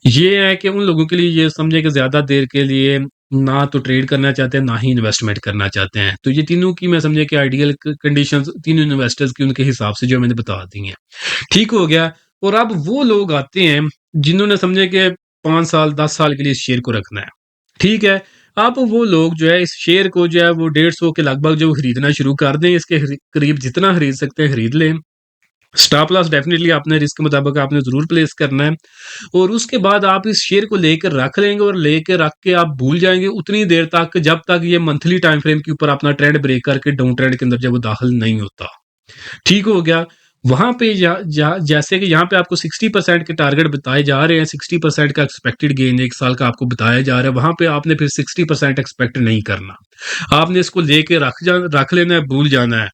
ये है कि उन लोगों के लिए ये समझे कि ज्यादा देर के लिए ना तो ट्रेड करना चाहते हैं ना ही इन्वेस्टमेंट करना चाहते हैं। तो ये तीनों की मैं समझे कि आइडियल कंडीशंस तीनों इन्वेस्टर्स की उनके हिसाब से जो मैंने बता दी हैं। ठीक हो गया। और अब वो लोग आते हैं जिन्होंने समझे कि 5 साल 10 साल के लिए इस शेयर को रखना है। ठीक है, अब वो लोग जो है इस शेयर को जो है वो 150 के लगभग जो खरीदना शुरू कर दें, इसके करीब जितना खरीद सकते हैं खरीद लें। स्टॉप लॉस डेफिनेटली आपने रिस्क मुताबिक आपने जरूर प्लेस करना है, और उसके बाद आप इस शेयर को लेकर रख लेंगे और लेकर रख के आप भूल जाएंगे उतनी देर तक जब तक ये मंथली टाइम फ्रेम के ऊपर अपना ट्रेंड ब्रेक करके डाउन ट्रेंड के अंदर जब वो दाखिल नहीं होता। ठीक हो गया। वहां पे जैसे कि यहाँ पे आपको 60% के टारगेट बताए जा रहे हैं, 60% का एक्सपेक्टेड गेन 1 साल का आपको बताया जा रहा है, वहां पे आपने फिर 60% एक्सपेक्ट नहीं करना। आपने इसको लेके रख लेना है, भूल जाना है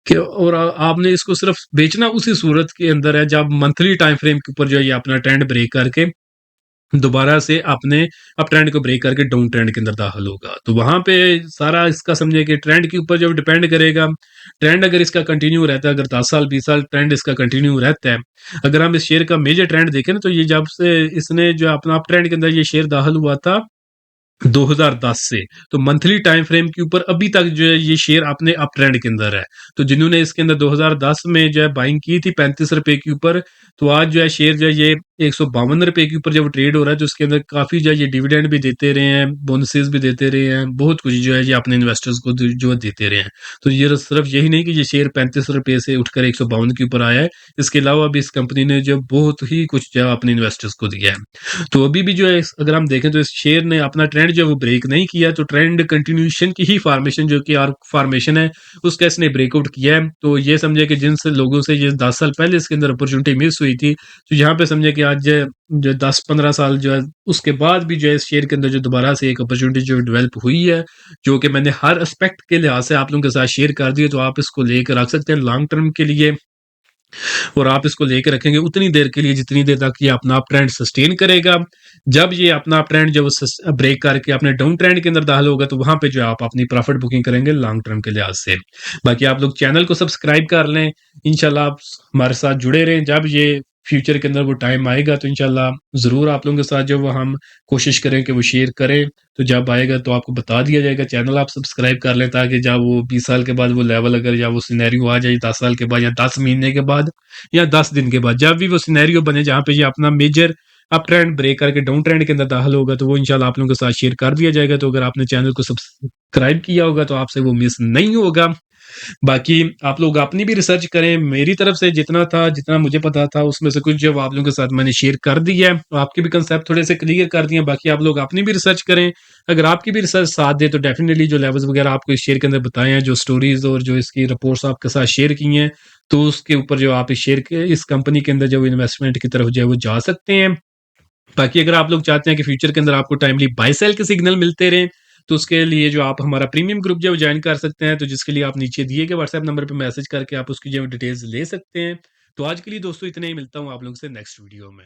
कि, और आपने इसको सिर्फ बेचना उसी सूरत के अंदर है जब मंथली टाइम फ्रेम के ऊपर जो है ये अपना ट्रेंड ब्रेक करके दोबारा से अपने अप ट्रेंड को ब्रेक करके डाउन ट्रेंड के अंदर दाखिल होगा। तो वहां पे सारा इसका समझे कि ट्रेंड के ऊपर जब डिपेंड करेगा। ट्रेंड अगर इसका कंटिन्यू रहता है, अगर 10 साल 20 साल ट्रेंड इसका कंटिन्यू रहता है, अगर हम इस शेयर का मेजर ट्रेंड देखें ना, तो ये जब से इसने जो अपना अप ट्रेंड के अंदर ये शेयर दाखिल हुआ था 2010 से। तो मंथली टाइम फ्रेम के ऊपर अभी तक जो है ये शेयर अपने अप ट्रेंड के अंदर है। तो जिन्होंने इसके अंदर 2010 में जो है बाइंग की थी 35 रुपए के ऊपर, तो आज जो है शेयर जो है ये 152 रुपए के ऊपर जब ट्रेड हो रहा है, तो उसके अंदर काफ़ी जो है ये डिविडेंड भी देते रहे हैं, बोनसेस भी देते रहे हैं, बहुत कुछ जो है ये अपने इन्वेस्टर्स को जो है देते रहे हैं। तो ये सिर्फ यही नहीं कि ये शेयर 35 रुपए से उठकर 152 के ऊपर आया है, इसके अलावा भी इस कंपनी ने जो बहुत ही कुछ जो है अपने इन्वेस्टर्स को दिया है। तो अभी भी जो है अगर हम देखें तो इस शेयर ने अपना ट्रेंड जो है वो ब्रेक नहीं किया, तो ट्रेंड कंटिन्यूएशन की ही फॉर्मेशन जो कि आर्क फॉर्मेशन है उसका इसने ब्रेकआउट किया है। तो ये समझे कि जिन से लोगों से ये 10 साल पहले इसके अंदर अपॉर्चुनिटी मिस हुई थी, तो यहाँ पे समझे कि आज जो 10-15 साल जो है उसके बाद भी जो है इस शेयर के अंदर जो दोबारा से एक अपॉर्चुनिटी जो डेवलप हुई है, जो कि मैंने हर एस्पेक्ट के लिहाज से आप लोगों के साथ शेयर कर दी है, तो आप इसको लेकर रख सकते हैं लॉन्ग टर्म के लिए। और आप इसको लेके रखेंगे उतनी देर के लिए जितनी देर तक ये अपना अप ट्रेंड सस्टेन करेगा। जब ये अपना अप ट्रेंड जब ब्रेक करके अपने डाउन ट्रेंड के अंदर दाखिल होगा, तो वहां पे जो है आप अपनी प्रॉफिट बुकिंग करेंगे लॉन्ग टर्म के लिहाज से। बाकी आप लोग चैनल को सब्सक्राइब कर लें, इंशाल्लाह आप हमारे साथ जुड़े रहें। जब ये फ्यूचर के अंदर वो टाइम आएगा, तो इंशाल्लाह ज़रूर आप लोगों के साथ जो वो हम कोशिश करें कि वो शेयर करें। तो जब आएगा तो आपको बता दिया जाएगा। चैनल आप सब्सक्राइब कर लें, ताकि जब वो 20 साल के बाद वो लेवल अगर या वो सिनेरियो आ जाए 10 साल के बाद या 10 महीने के बाद या 10 दिन के बाद, जब भी वो सिनेरियो बने जहाँ पे ये अपना मेजर अप ट्रेंड ब्रेक करके डाउन ट्रेंड के अंदर दाखिल होगा, तो वो इंशाल्लाह आप लोगों के साथ शेयर कर दिया जाएगा। तो अगर आपने चैनल को सब्सक्राइब किया होगा तो आपसे वो मिस नहीं होगा। बाकी आप लोग अपनी भी रिसर्च करें। मेरी तरफ से जितना था, जितना मुझे पता था, उसमें से कुछ जो आप लोगों के साथ मैंने शेयर कर दिया है, और आपके भी कंसेप्ट थोड़े से क्लियर कर दिए हैं। बाकी आप लोग अपनी भी रिसर्च करें। अगर आपकी भी रिसर्च साथ दे, तो डेफिनेटली जो लेवल्स वगैरह आपको इस शेयर के अंदर बताए हैं, जो स्टोरीज और जो इसकी रिपोर्ट्स आपके साथ शेयर की हैं, तो उसके ऊपर जो आप इस शेयर के इस कंपनी के अंदर जो इन्वेस्टमेंट की तरफ जो है वो जा सकते हैं। बाकी अगर आप लोग चाहते हैं कि फ्यूचर के अंदर आपको टाइमली बाय सेल के सिग्नल मिलते रहें, तो उसके लिए जो आप हमारा प्रीमियम ग्रुप जो है वो ज्वाइन कर सकते हैं। तो जिसके लिए आप नीचे दिए गए व्हाट्सएप नंबर पे मैसेज करके आप उसकी जो डिटेल्स ले सकते हैं। तो आज के लिए दोस्तों इतना ही, मिलता हूँ आप लोगों से नेक्स्ट वीडियो में।